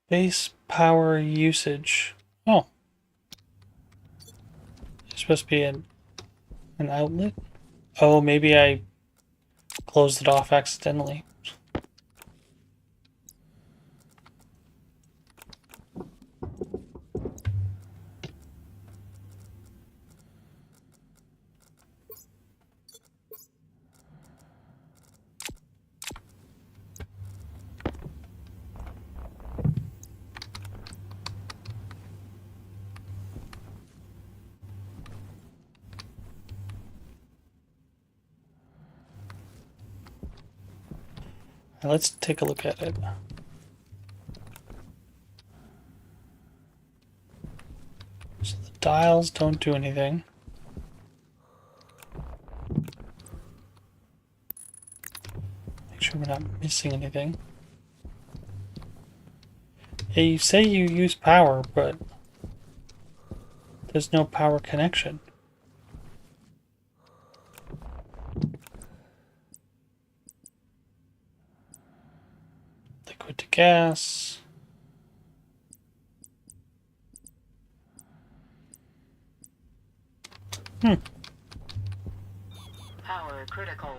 Base power usage. Oh. It's supposed to be an outlet? Oh, maybe I closed it off accidentally. Now let's take a look at it. So the dials don't do anything. Make sure we're not missing anything. Yeah, you say you use power, but there's no power connection. Liquid to gas. Power critical.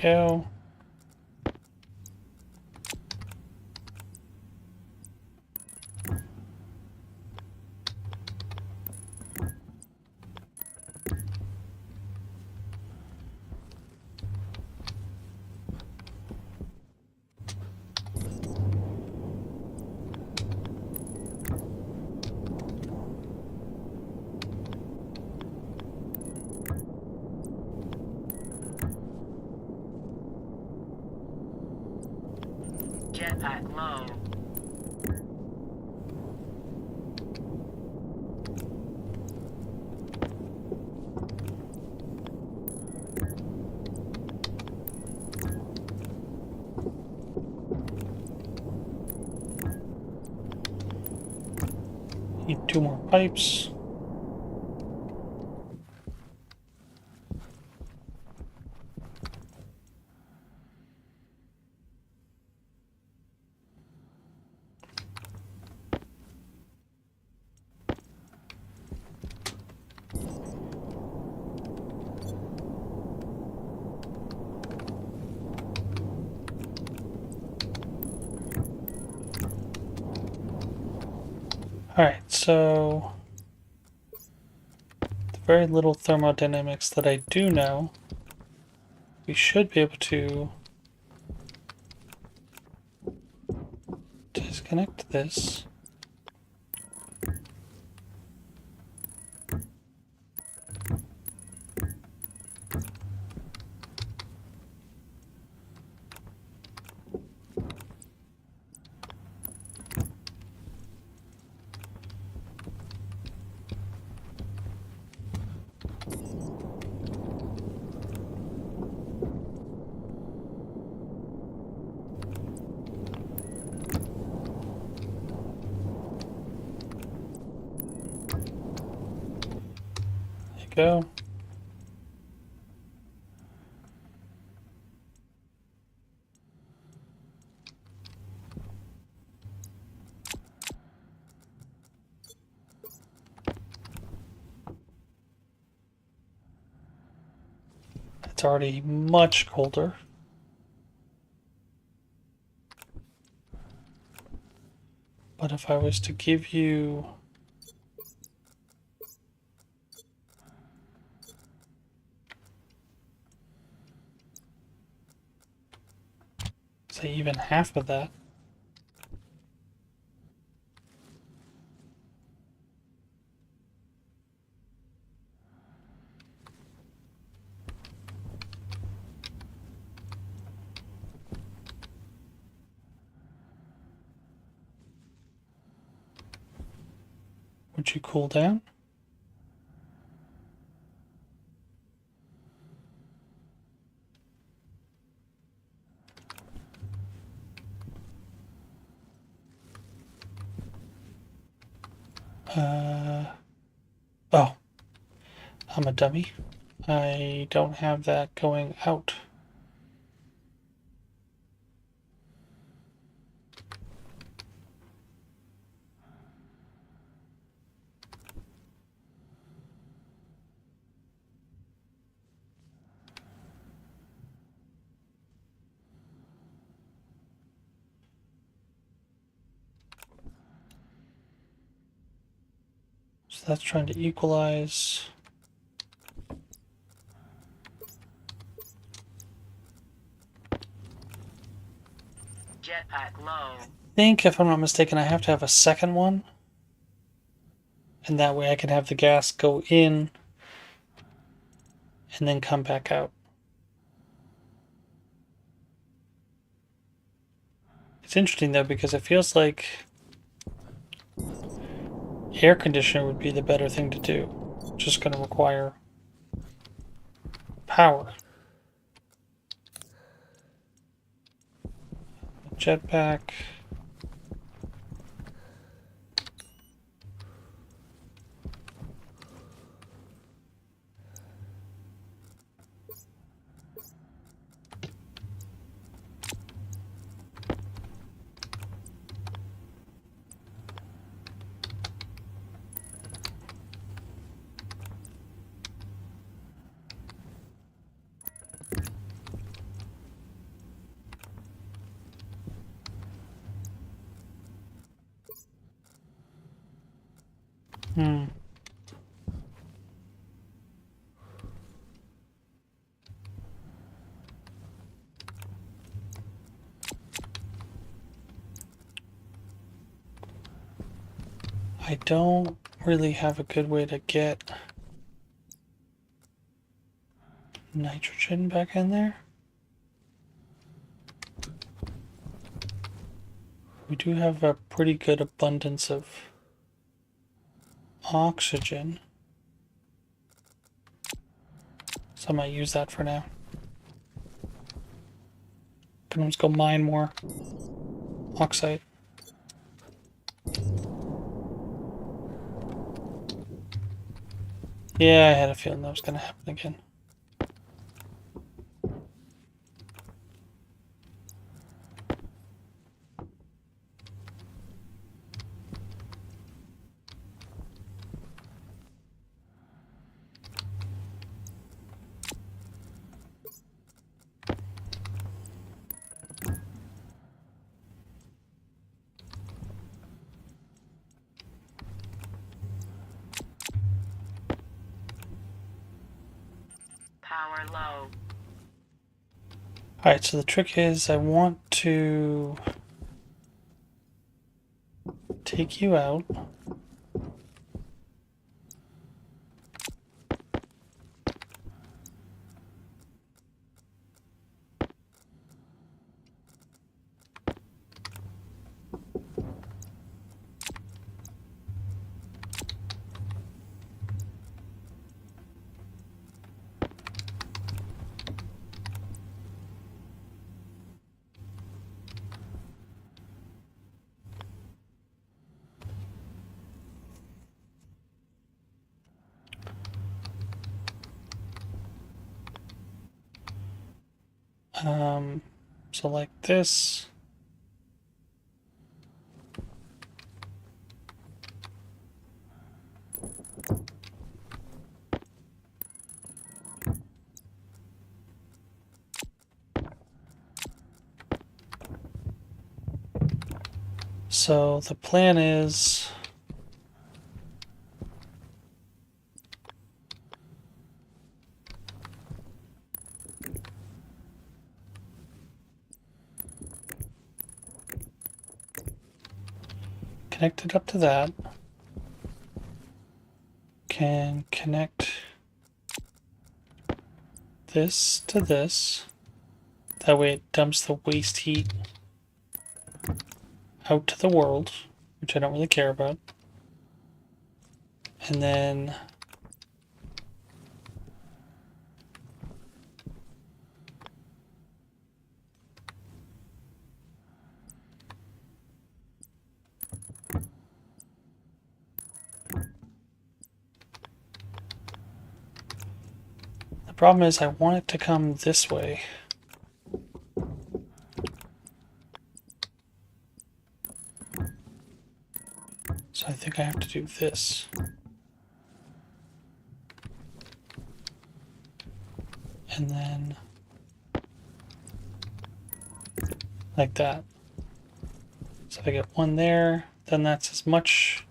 Go. Jetpack low. Need 2 more pipes. Alright, so the very little thermodynamics that I do know, we should be able to disconnect this. There you go. It's already much colder. But if I was to give you... say even half of that. Would you cool down? Oh, I'm a dummy. I don't have that going out. So that's trying to equalize. Jetpack low. I think, if I'm not mistaken, I have to have a second one. And that way I can have the gas go in and then come back out. It's interesting though, because it feels like air conditioner would be the better thing to do. Just going to require power. Jetpack. I don't really have a good way to get nitrogen back in there. We do have a pretty good abundance of oxygen, so I might use that for now. Can almost go mine more oxide. Yeah, I had a feeling that was going to happen again. Power low. Alright, so the trick is I want to take you out. So like this. So the plan is connect it up to that. Can connect this to this. That way it dumps the waste heat out to the world, which I don't really care about. And then the problem is I want it to come this way. So I think I have to do this. And then like that. So if I get one there, then that's as much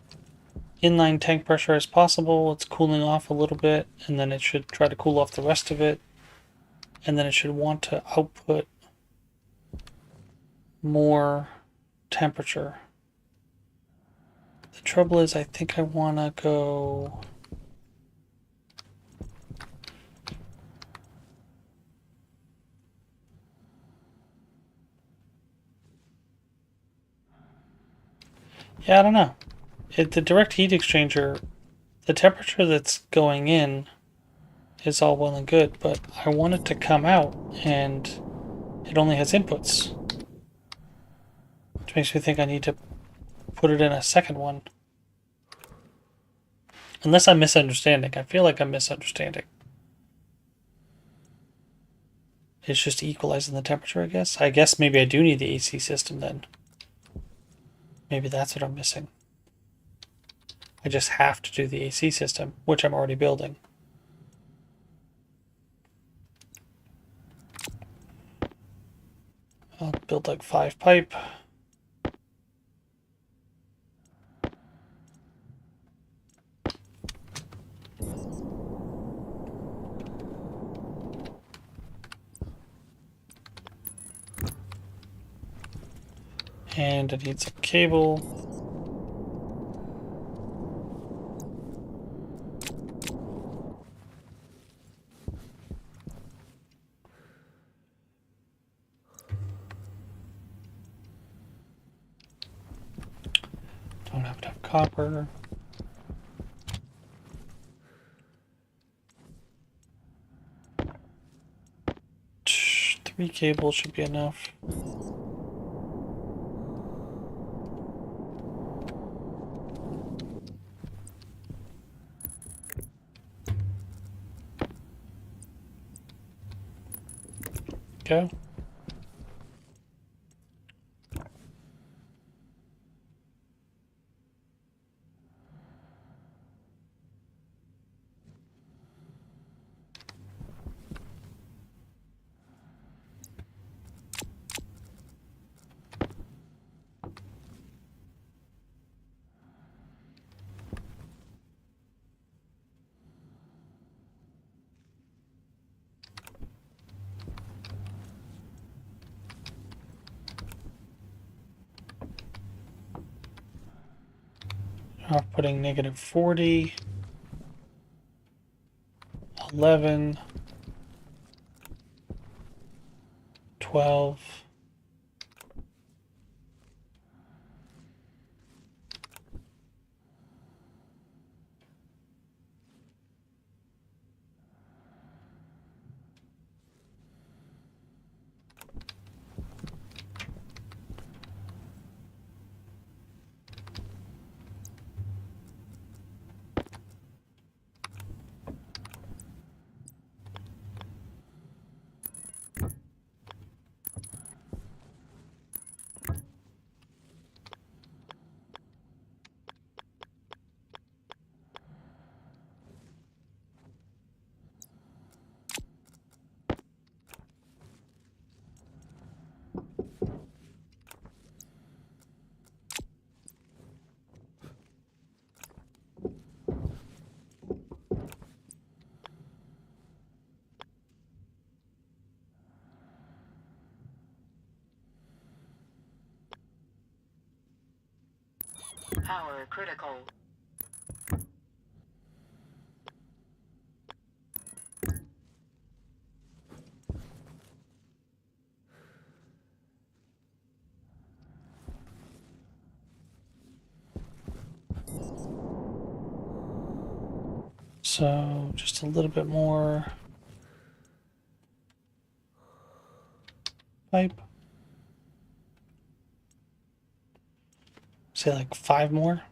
inline tank pressure as possible. It's cooling off a little bit, and then it should try to cool off the rest of it. And then it should want to output more temperature. The trouble is I think I want to go... Yeah, I don't know. The direct heat exchanger, the temperature that's going in is all well and good, but I want it to come out, and it only has inputs. Which makes me think I need to put it in a second one. Unless I'm misunderstanding. I feel like I'm misunderstanding. It's just equalizing the temperature, I guess. I guess maybe I do need the AC system then. Maybe that's what I'm missing. I just have to do the AC system, which I'm already building. I'll build like 5 pipe. And it needs a cable. Don't have enough copper. Three cables should be enough. Go. I'm putting negative 40, 11, 12, Power critical. So just a little bit more pipe. Say like 5 more.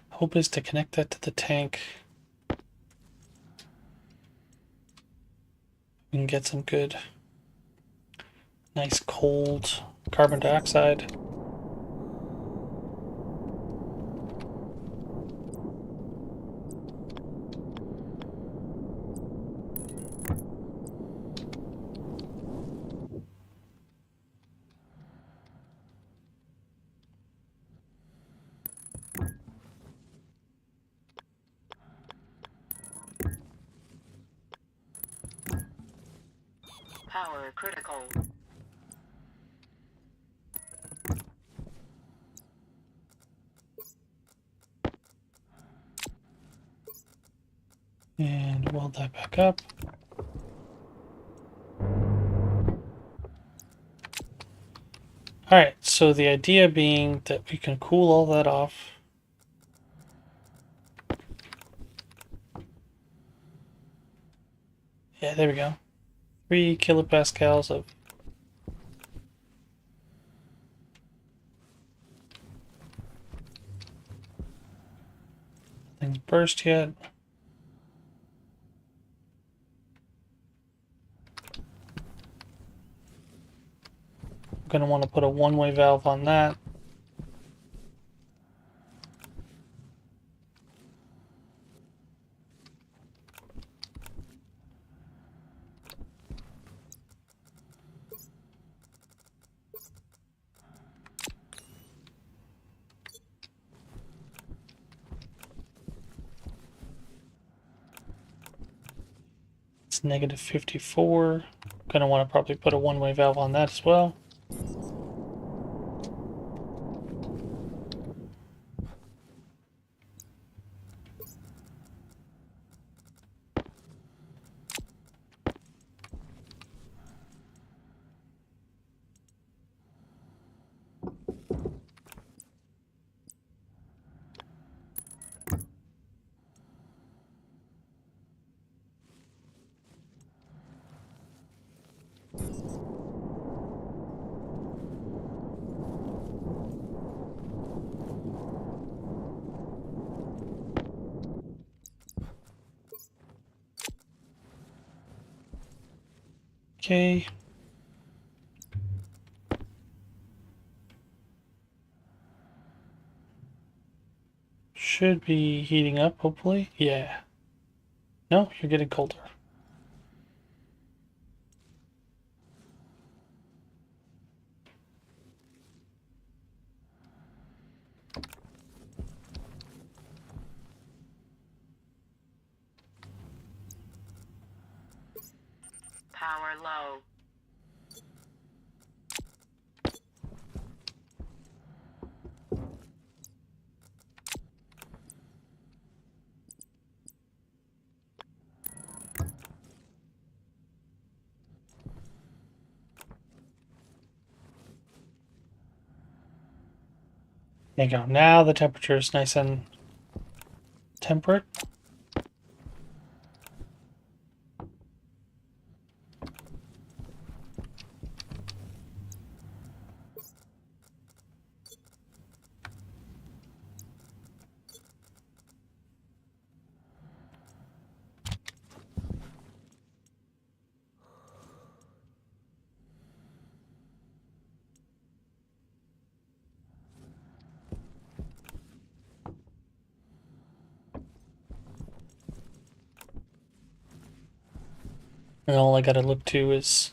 Hope is to connect that to the tank. We can get some good, nice cold carbon dioxide. Power critical. And weld that back up. Alright, so the idea being that we can cool all that off. Yeah, there we go. 3 kilopascals of nothing's burst yet. I'm going to want to put a one-way valve on that. It's negative 54. Gonna want to probably put a one-way valve on that as well. Okay. Should be heating up, hopefully. Yeah. No, you're getting colder. Power low. There you go. Now the temperature is nice and temperate. And all I gotta look to is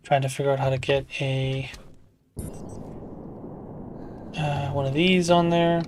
trying to figure out how to get a one of these on there.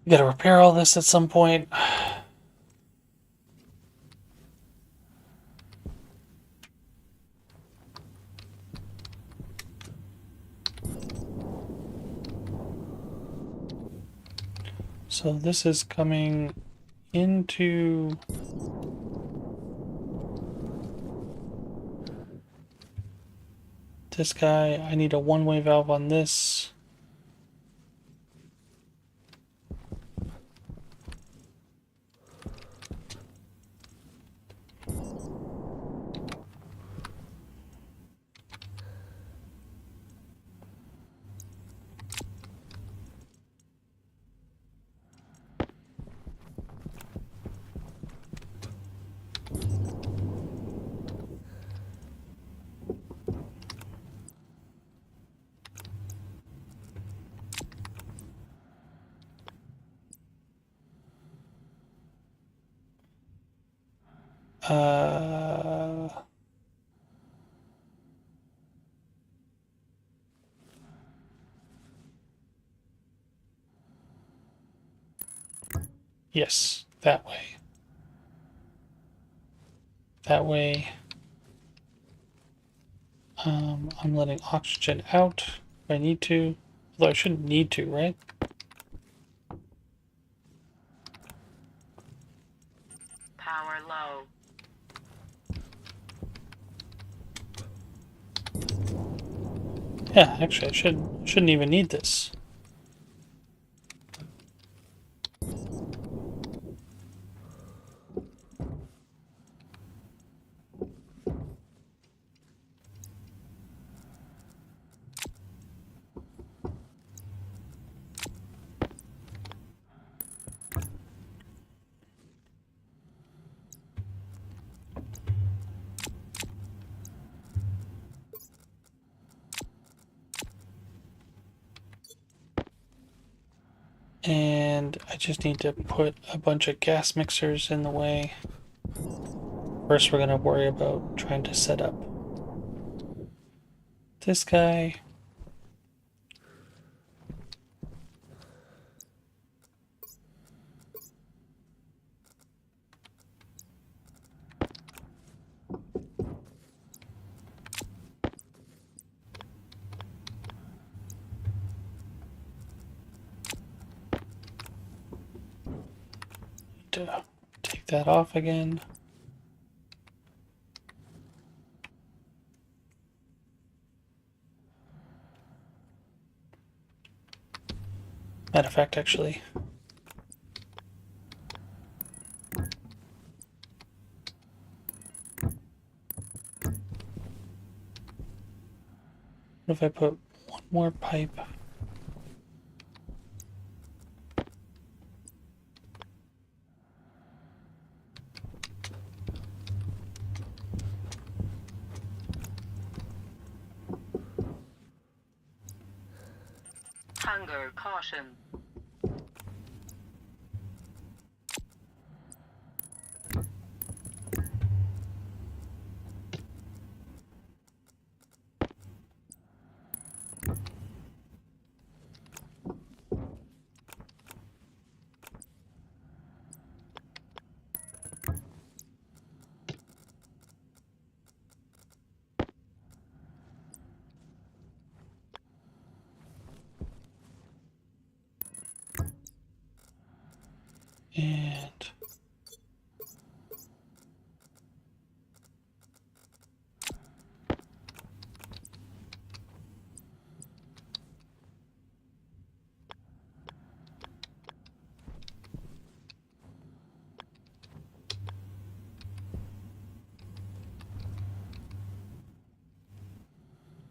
We gotta repair all this at some point. So this is coming into this guy. I need a one-way valve on this. Uh, yes, that way. That way. I'm letting oxygen out if I need to. Although I shouldn't need to, right? Power low. Yeah, actually, I shouldn't even need this. And I just need to put a bunch of gas mixers in the way. First, we're going to worry about trying to set up this guy. To take that off again. Matter of fact, actually, what if I put one more pipe? Hunger caution. And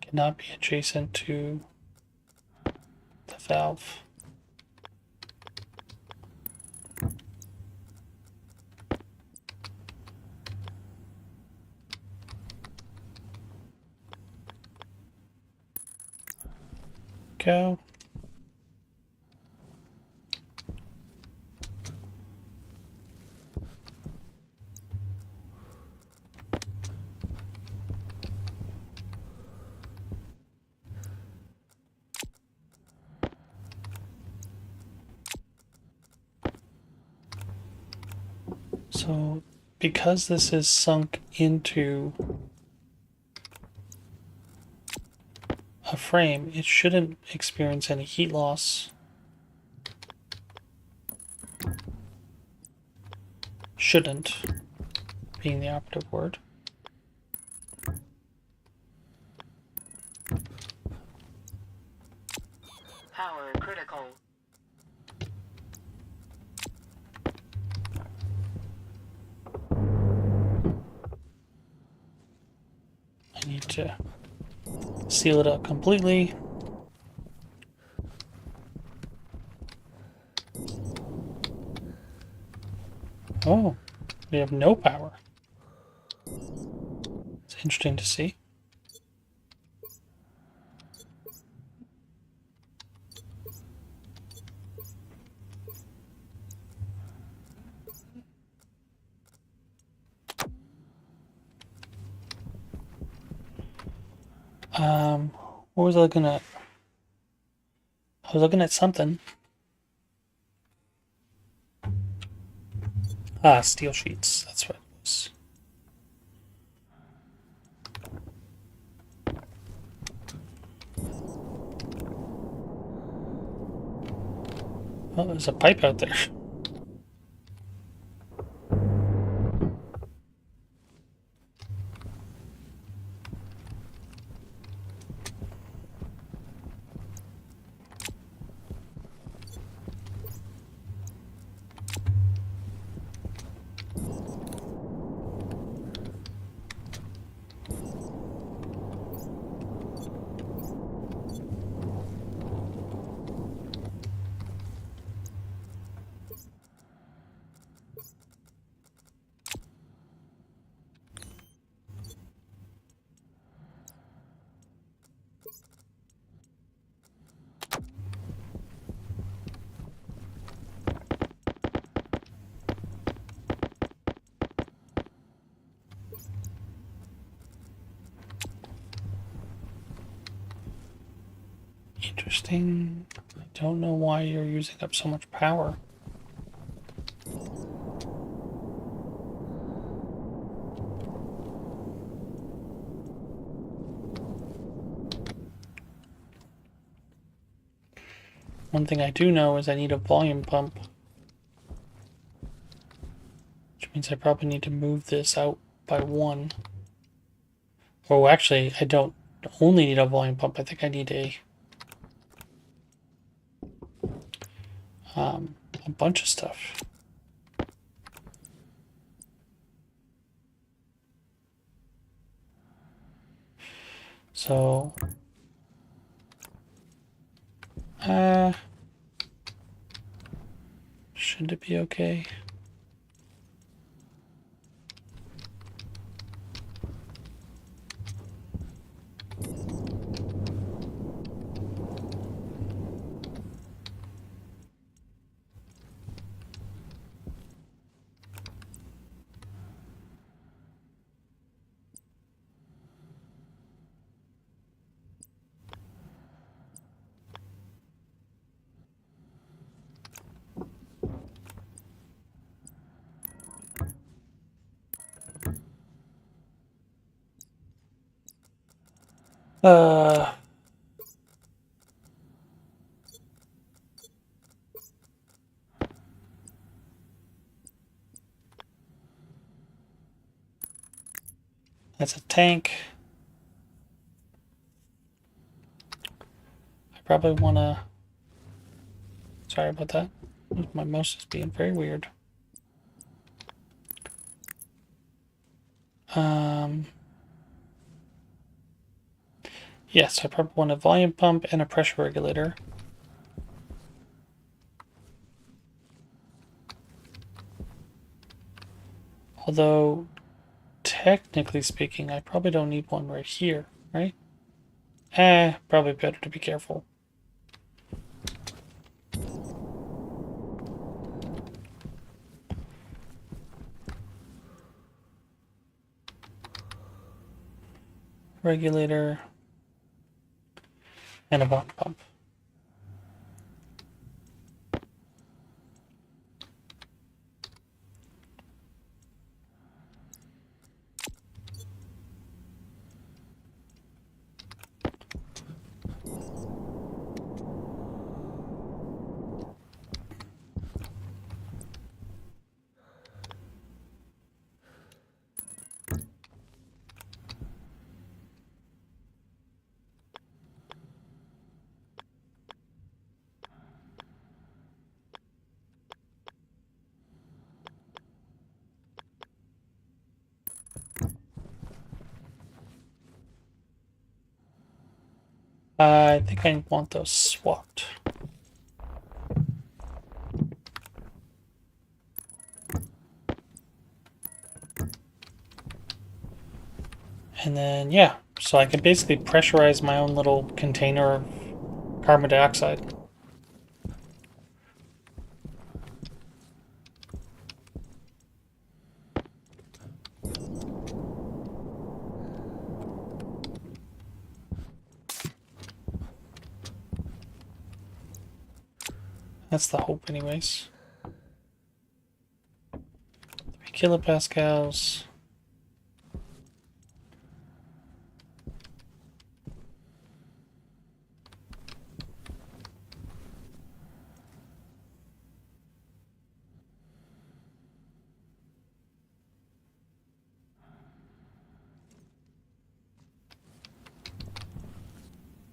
cannot be adjacent to the valve. Go. So, because this is sunk into a frame, it shouldn't experience any heat loss. Shouldn't being the operative word. Power critical. I need to seal it up completely. Oh, we have no power. It's interesting to see. What was I looking at? I was looking at something. Ah, steel sheets. That's what it was. Oh, there's a pipe out there. Interesting. I don't know why you're using up so much power. One thing I do know is I need a volume pump. Which means I probably need to move this out by one. Oh, actually, I don't only need a volume pump. I think I need a bunch of stuff. So, should it be okay? Uh, that's a tank. I probably want to... Sorry about that. My mouse is being very weird. Yes, I probably want a volume pump and a pressure regulator. Although, technically speaking, I probably don't need one right here, right? Probably better to be careful. Regulator and a volume pump. I think I want those swapped. And then, yeah, so I can basically pressurize my own little container of carbon dioxide. That's the hope, anyways. 3 kilopascals.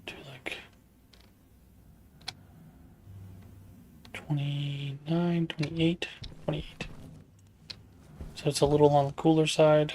Do like 29, 28, 28. So it's a little on the cooler side.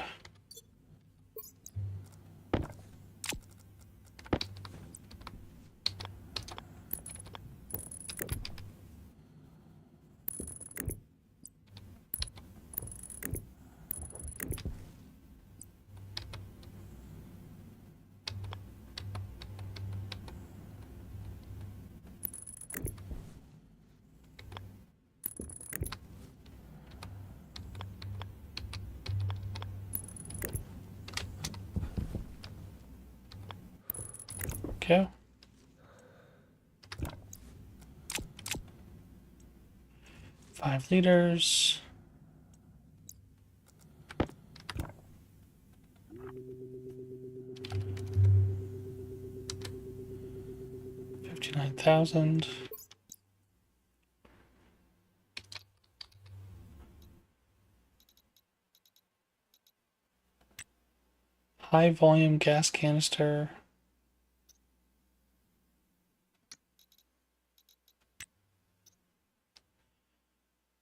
Okay. 5 liters. $59,000. High volume gas canister.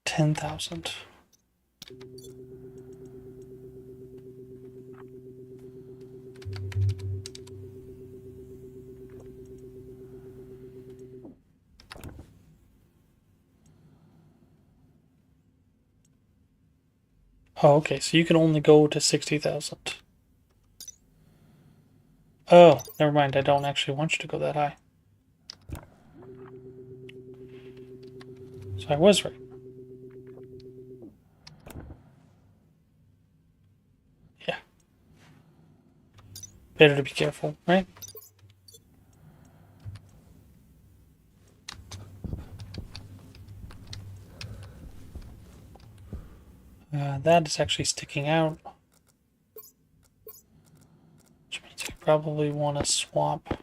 $10,000. Oh, okay, so you can only go to 60,000. Oh, never mind, I don't actually want you to go that high. So I was right. Yeah. Better to be careful, right? That is actually sticking out. Which means I probably want to swap.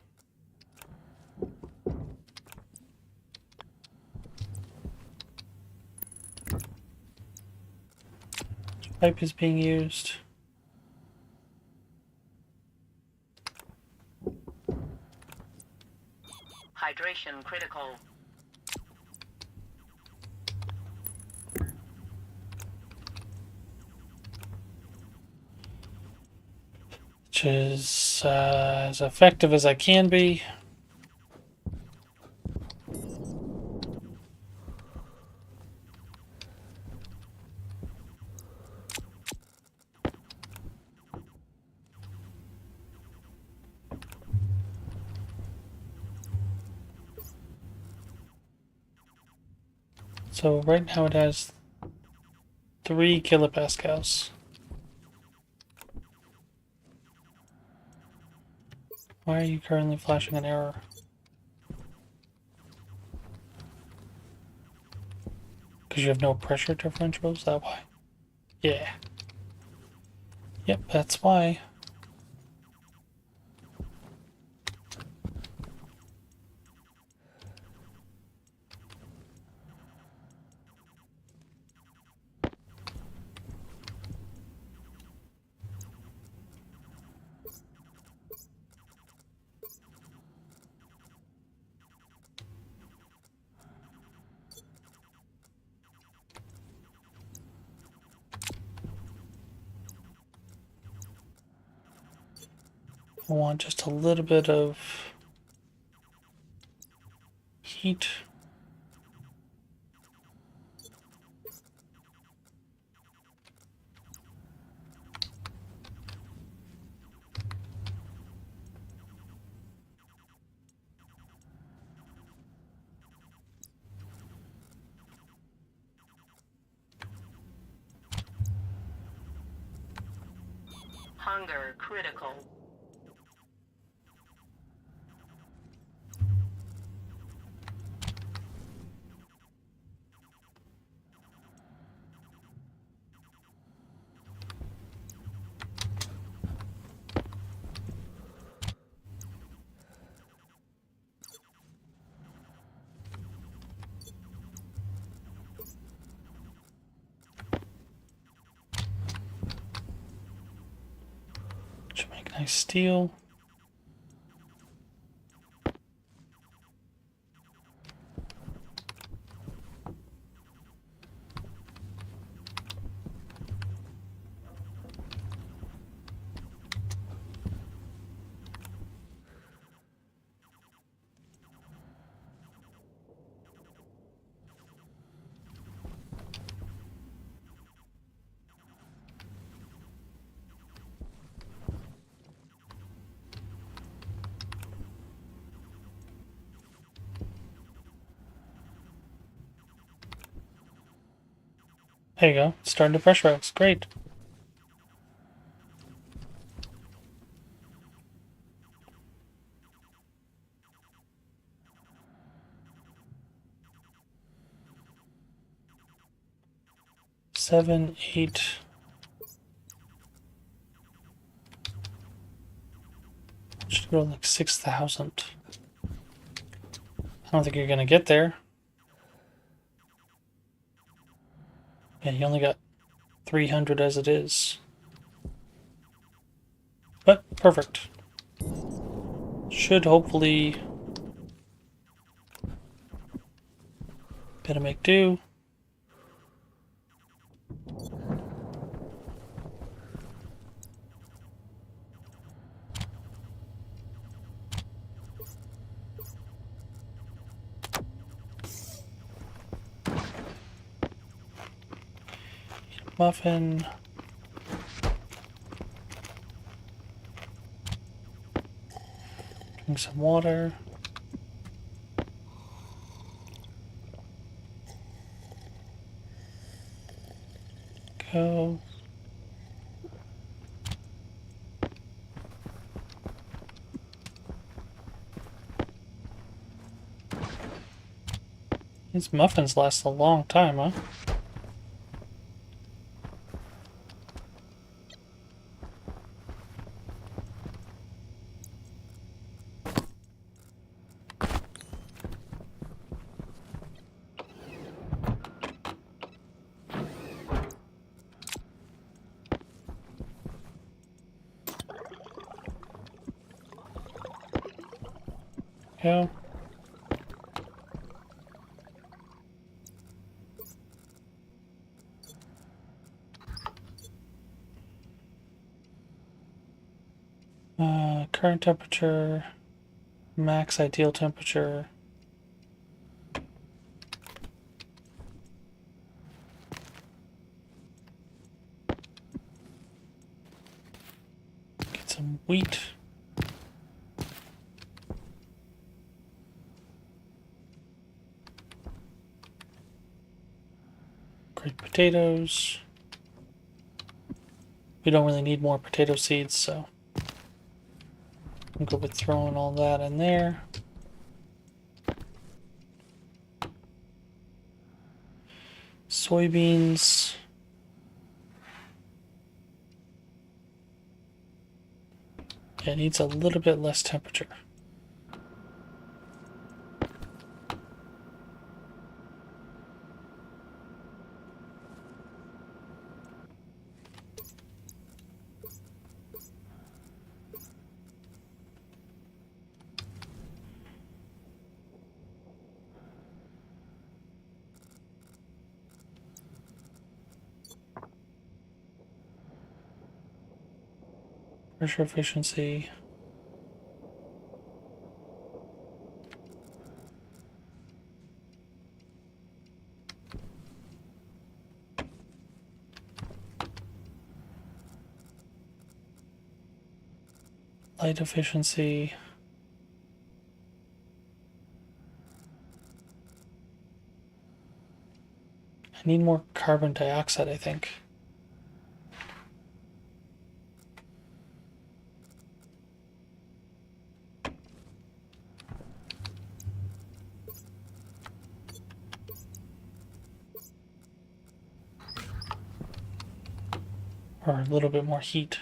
Which pipe is being used? Hydration critical. Which is as effective as I can be. So right now it has 3 kilopascals. Why are you currently flashing an error? Because you have no pressure differential? Is that why? Yeah. Yep, that's why. I want just a little bit of heat. Hunger critical. Should make nice steel. There you go. It's starting to pressurize. Great. Seven, 8. Should go to like 6,000. I don't think you're gonna get there. Yeah, you only got 300 as it is. But perfect. Should hopefully be able to make do. Muffin. Drink some water. Go. These muffins last a long time, huh? Go. Current temperature, max ideal temperature. Get some wheat. Great potatoes. We don't really need more potato seeds, so I'm good with throwing all that in there. Soybeans. Yeah, it needs a little bit less temperature. Pressure efficiency. Light efficiency. I need more carbon dioxide, I think. Or a little bit more heat.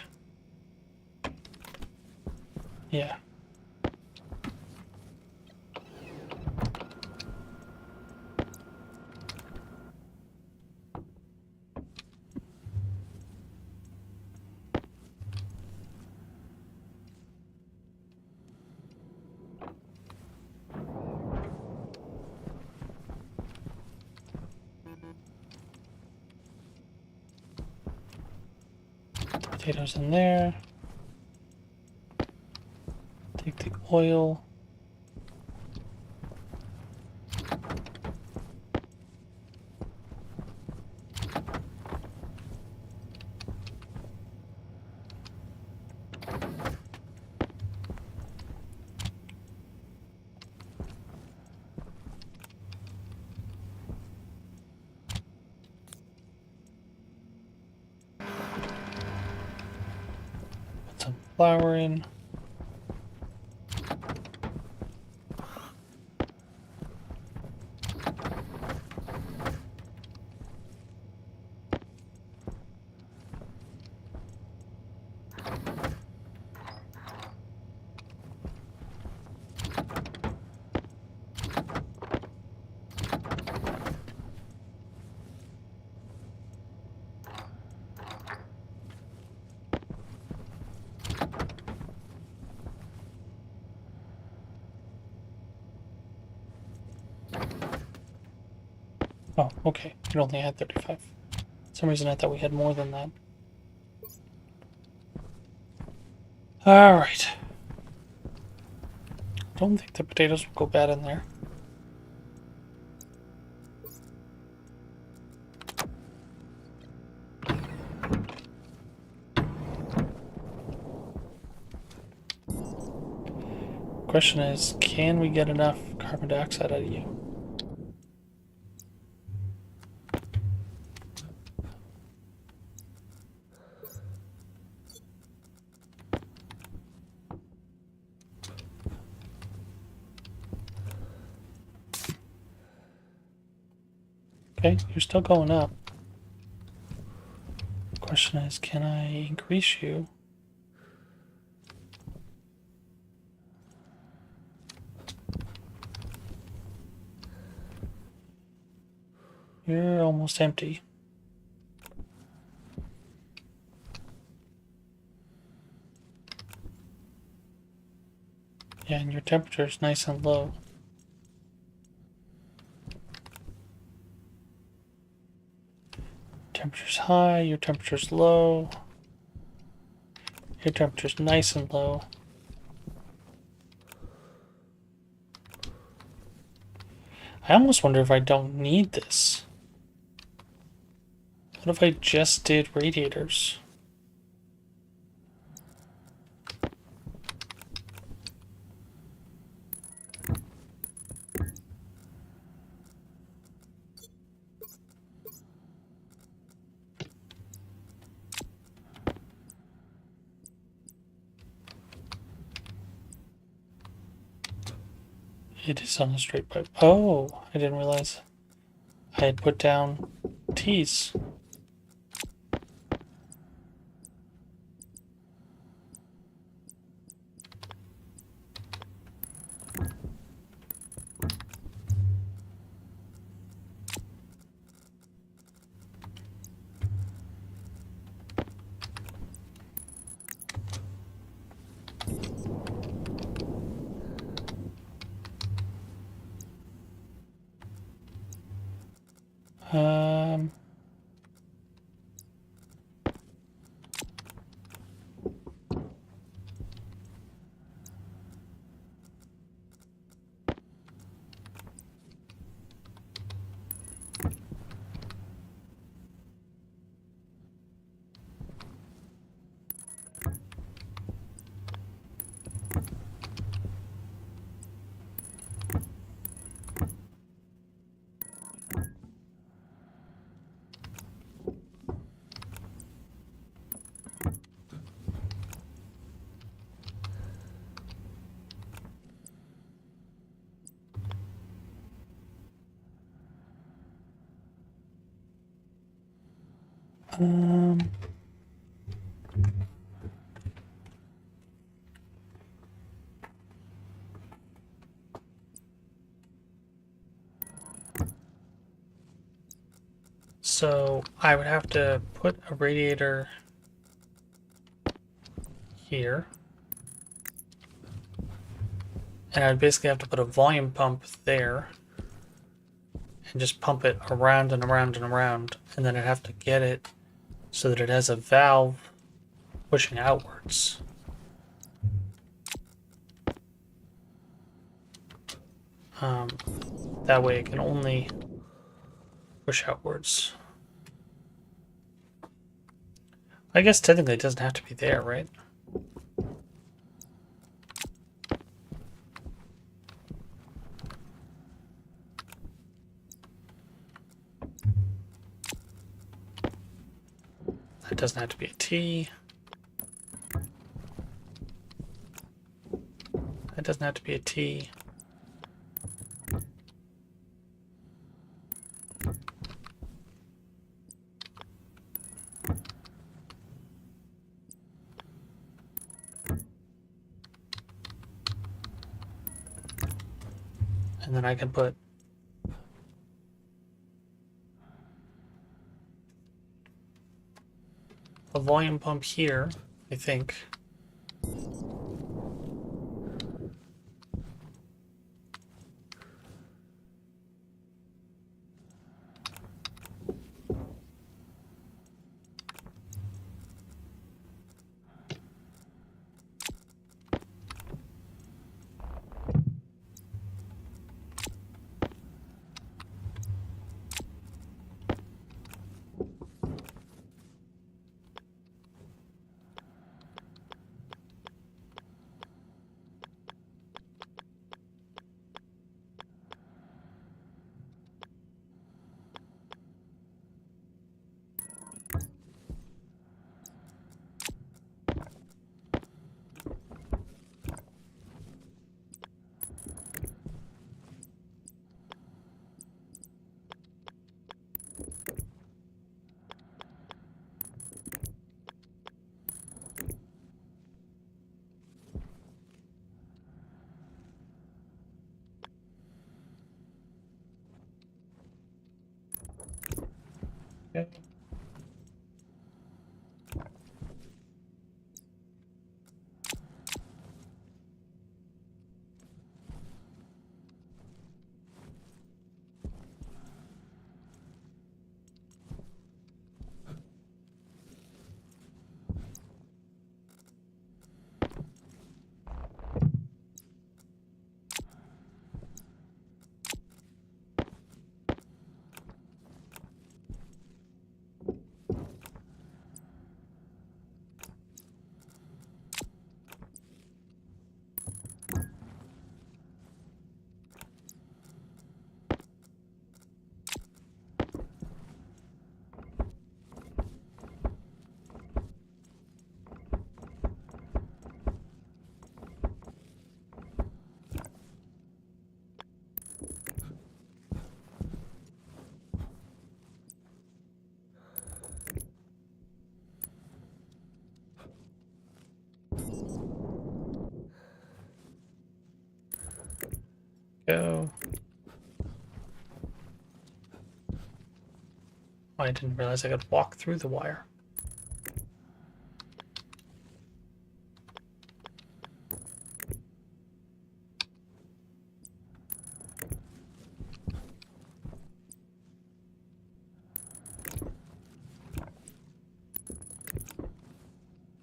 Yeah. Potatoes in there. Take the oil. Put some flour in. Oh, okay. It only had 35. For some reason I thought we had more than that. Alright. Don't think the potatoes will go bad in there. Question is, can we get enough carbon dioxide out of you? Okay, you're still going up. Question is, can I increase you? You're almost empty. Yeah, and your temperature is nice and low. Temperature's high, your temperature's low. Your temperature's nice and low. I almost wonder if I don't need this. What if I just did radiators? It is on a straight pipe. Oh, I didn't realize I had put down T's. Um, Um, so I would have to put a radiator here. And I'd basically have to put a volume pump there and just pump it around and around and around. And then I'd have to get it so that it has a valve pushing outwards. That way it can only push outwards. I guess technically it doesn't have to be there, right? That doesn't have to be a T. That doesn't have to be a T. And then I can put a volume pump here, I think. Okay. Go. Oh, I didn't realize I could walk through the wire.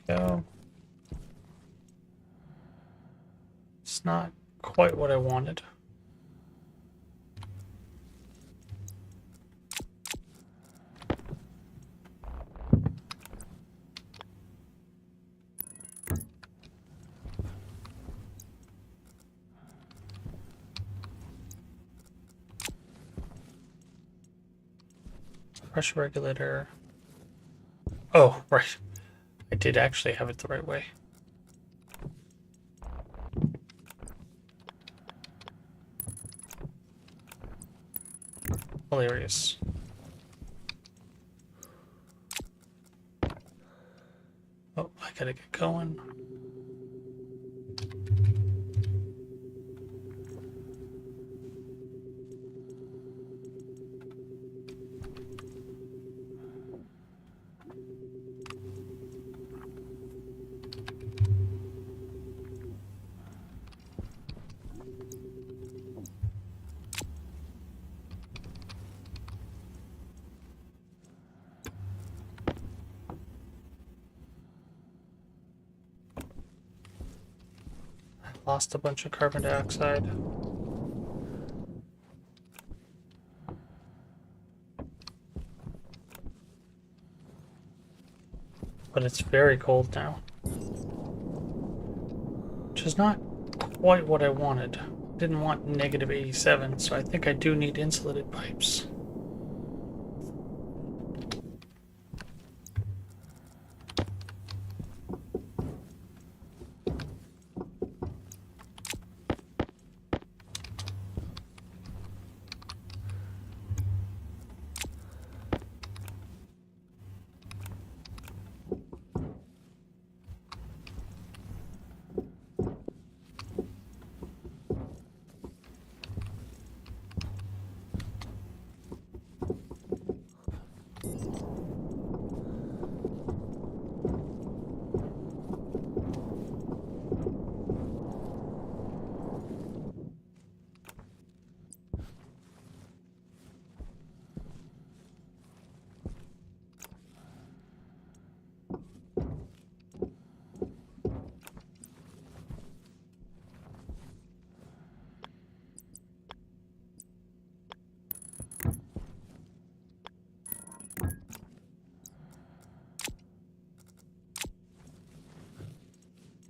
Go. It's not quite what I wanted. Pressure regulator. Oh, right. I did actually have it the right way. Hilarious. gotta get going. Lost a bunch of carbon dioxide. But it's very cold now. Which is not quite what I wanted. Didn't want negative 87, so I think I do need insulated pipes.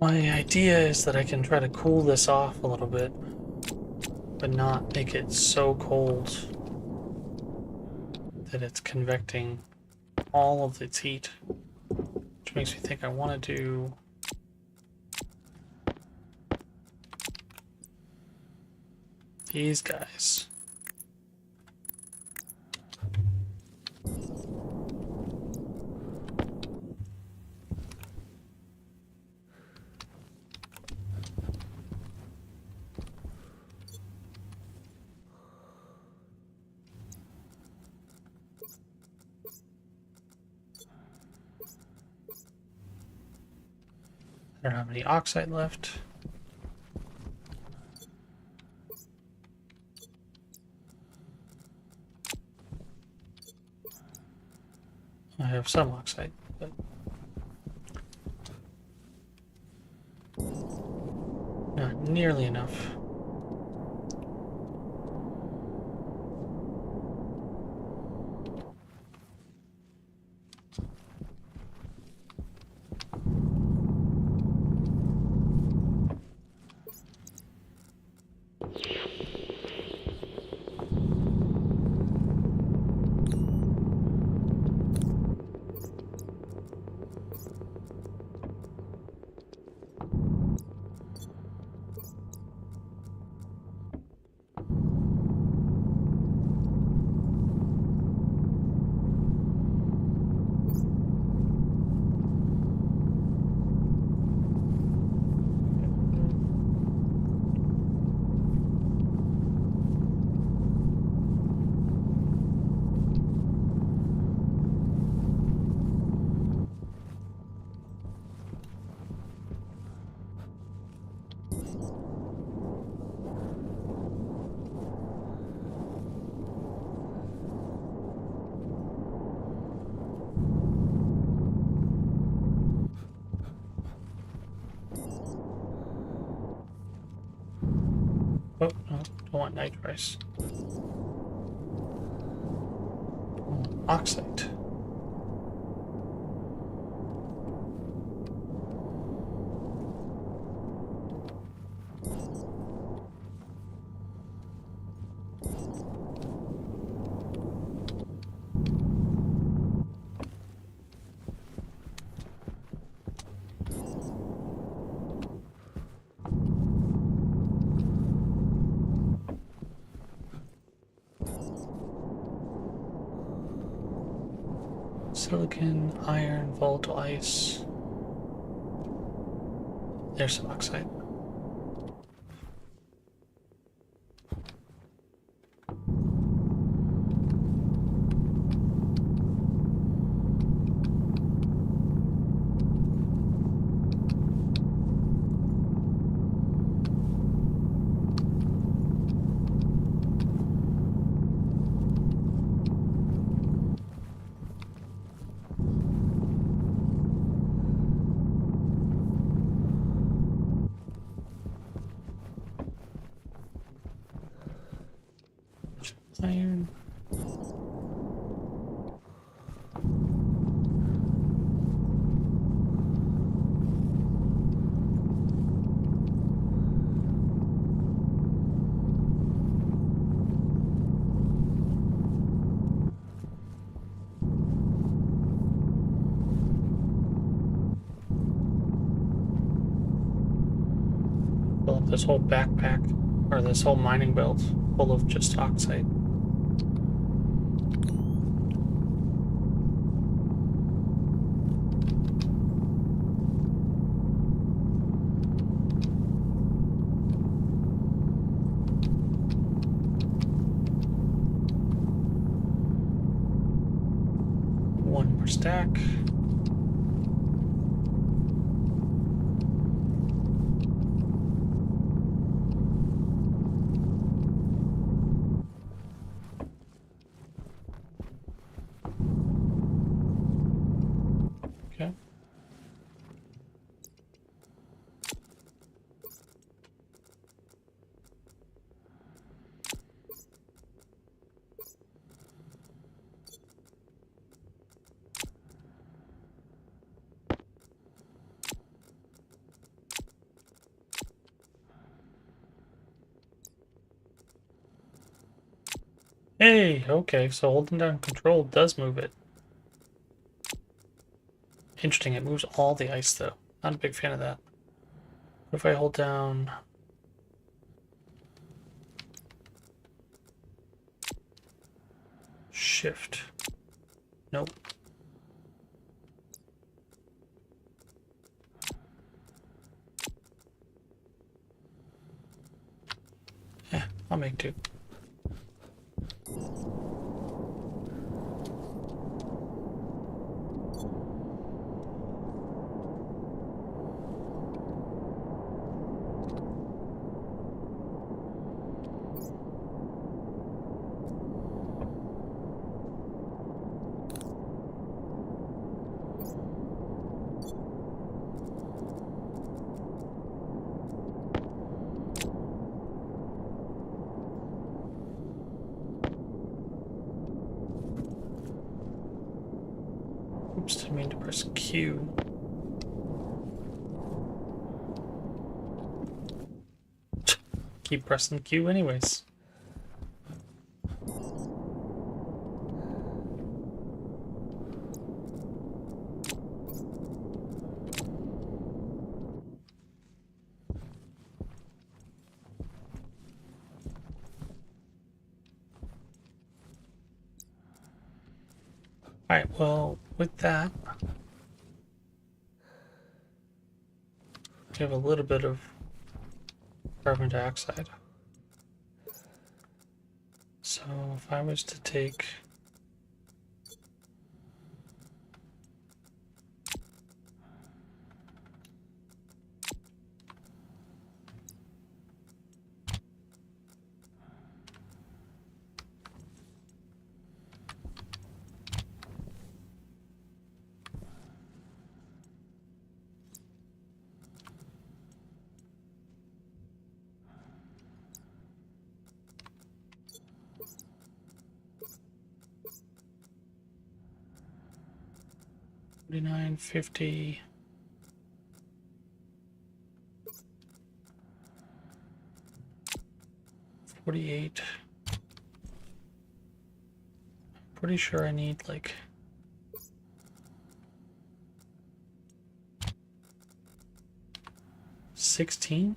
My idea is that I can try to cool this off a little bit, but not make it so cold that it's convecting all of its heat, which makes me think I want to do these guys. I don't have any oxide left. I have some oxide, but not nearly enough. Oh, no, don't want nitrice. Oxide. Silicon, iron, volatile ice. There's some oxide. Iron. Fill up this whole backpack, or this whole mining belt, full of just oxide. One more stack. Okay. Hey, okay, so holding down control does move it. Interesting, it moves all the ice though. Not a big fan of that. What if I hold down Shift? Nope. Yeah, I'll make do. Oops, didn't mean to press Q. Keep pressing Q anyways. Alright, well, with that, we have a little bit of carbon dioxide. So if I was to take $49, $50, $48. Pretty sure I need like 16.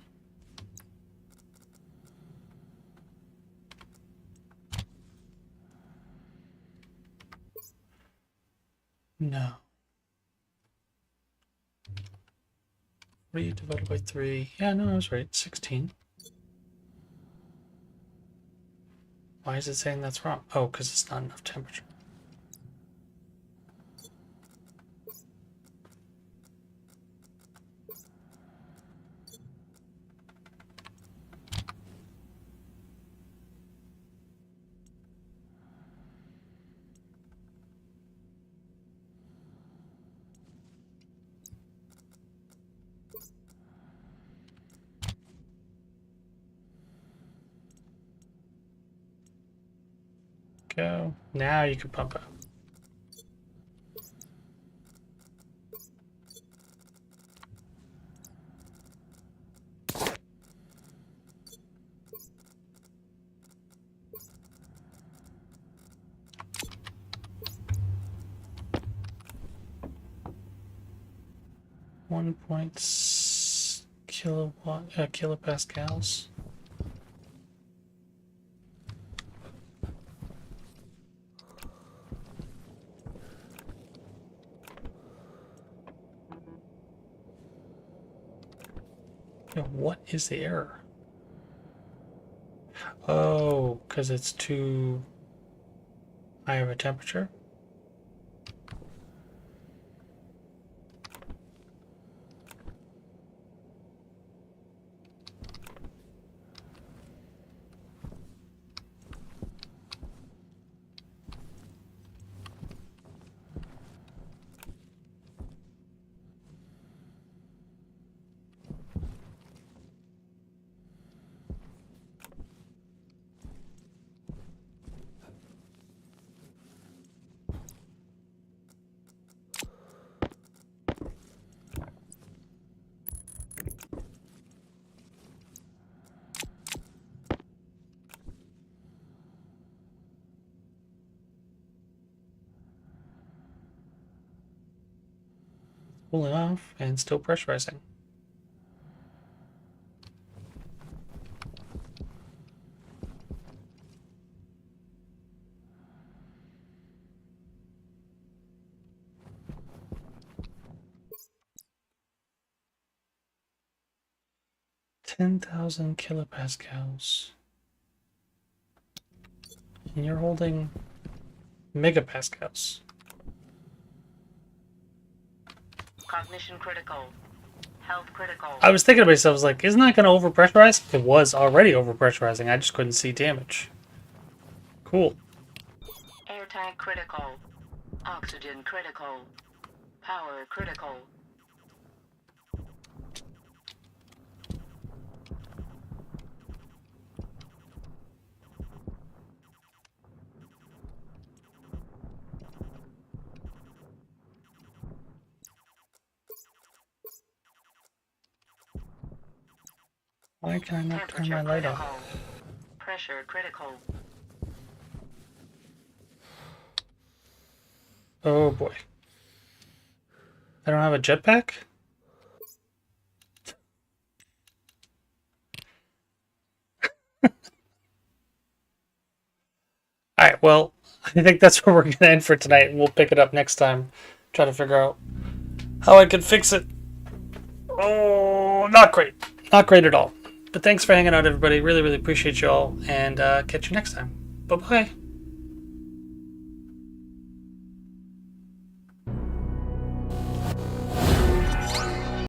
No. 3 divided by 3. Yeah, no, I was right. 16. Why is it saying that's wrong? Oh, because it's not enough temperature. Go. Now you can pump out. Kilopascals. What is the error? Oh, because it's too high of a temperature? Cooling off and still pressurizing. $10,000 kilopascals. And you're holding megapascals. Cognition critical. Health critical. I was thinking to myself, I was like, isn't that going to overpressurize? It was already overpressurizing. I just couldn't see damage. Cool. Air tank critical. Oxygen critical. Power critical. Why can I not turn my light off? Pressure critical. Oh boy. I don't have a jetpack? Alright, well, I think that's where we're going to end for tonight. We'll pick it up next time. Try to figure out how I could fix it. Oh, not great. Not great at all. But thanks for hanging out, everybody. Really, really appreciate you all. And catch you next time. Bye-bye.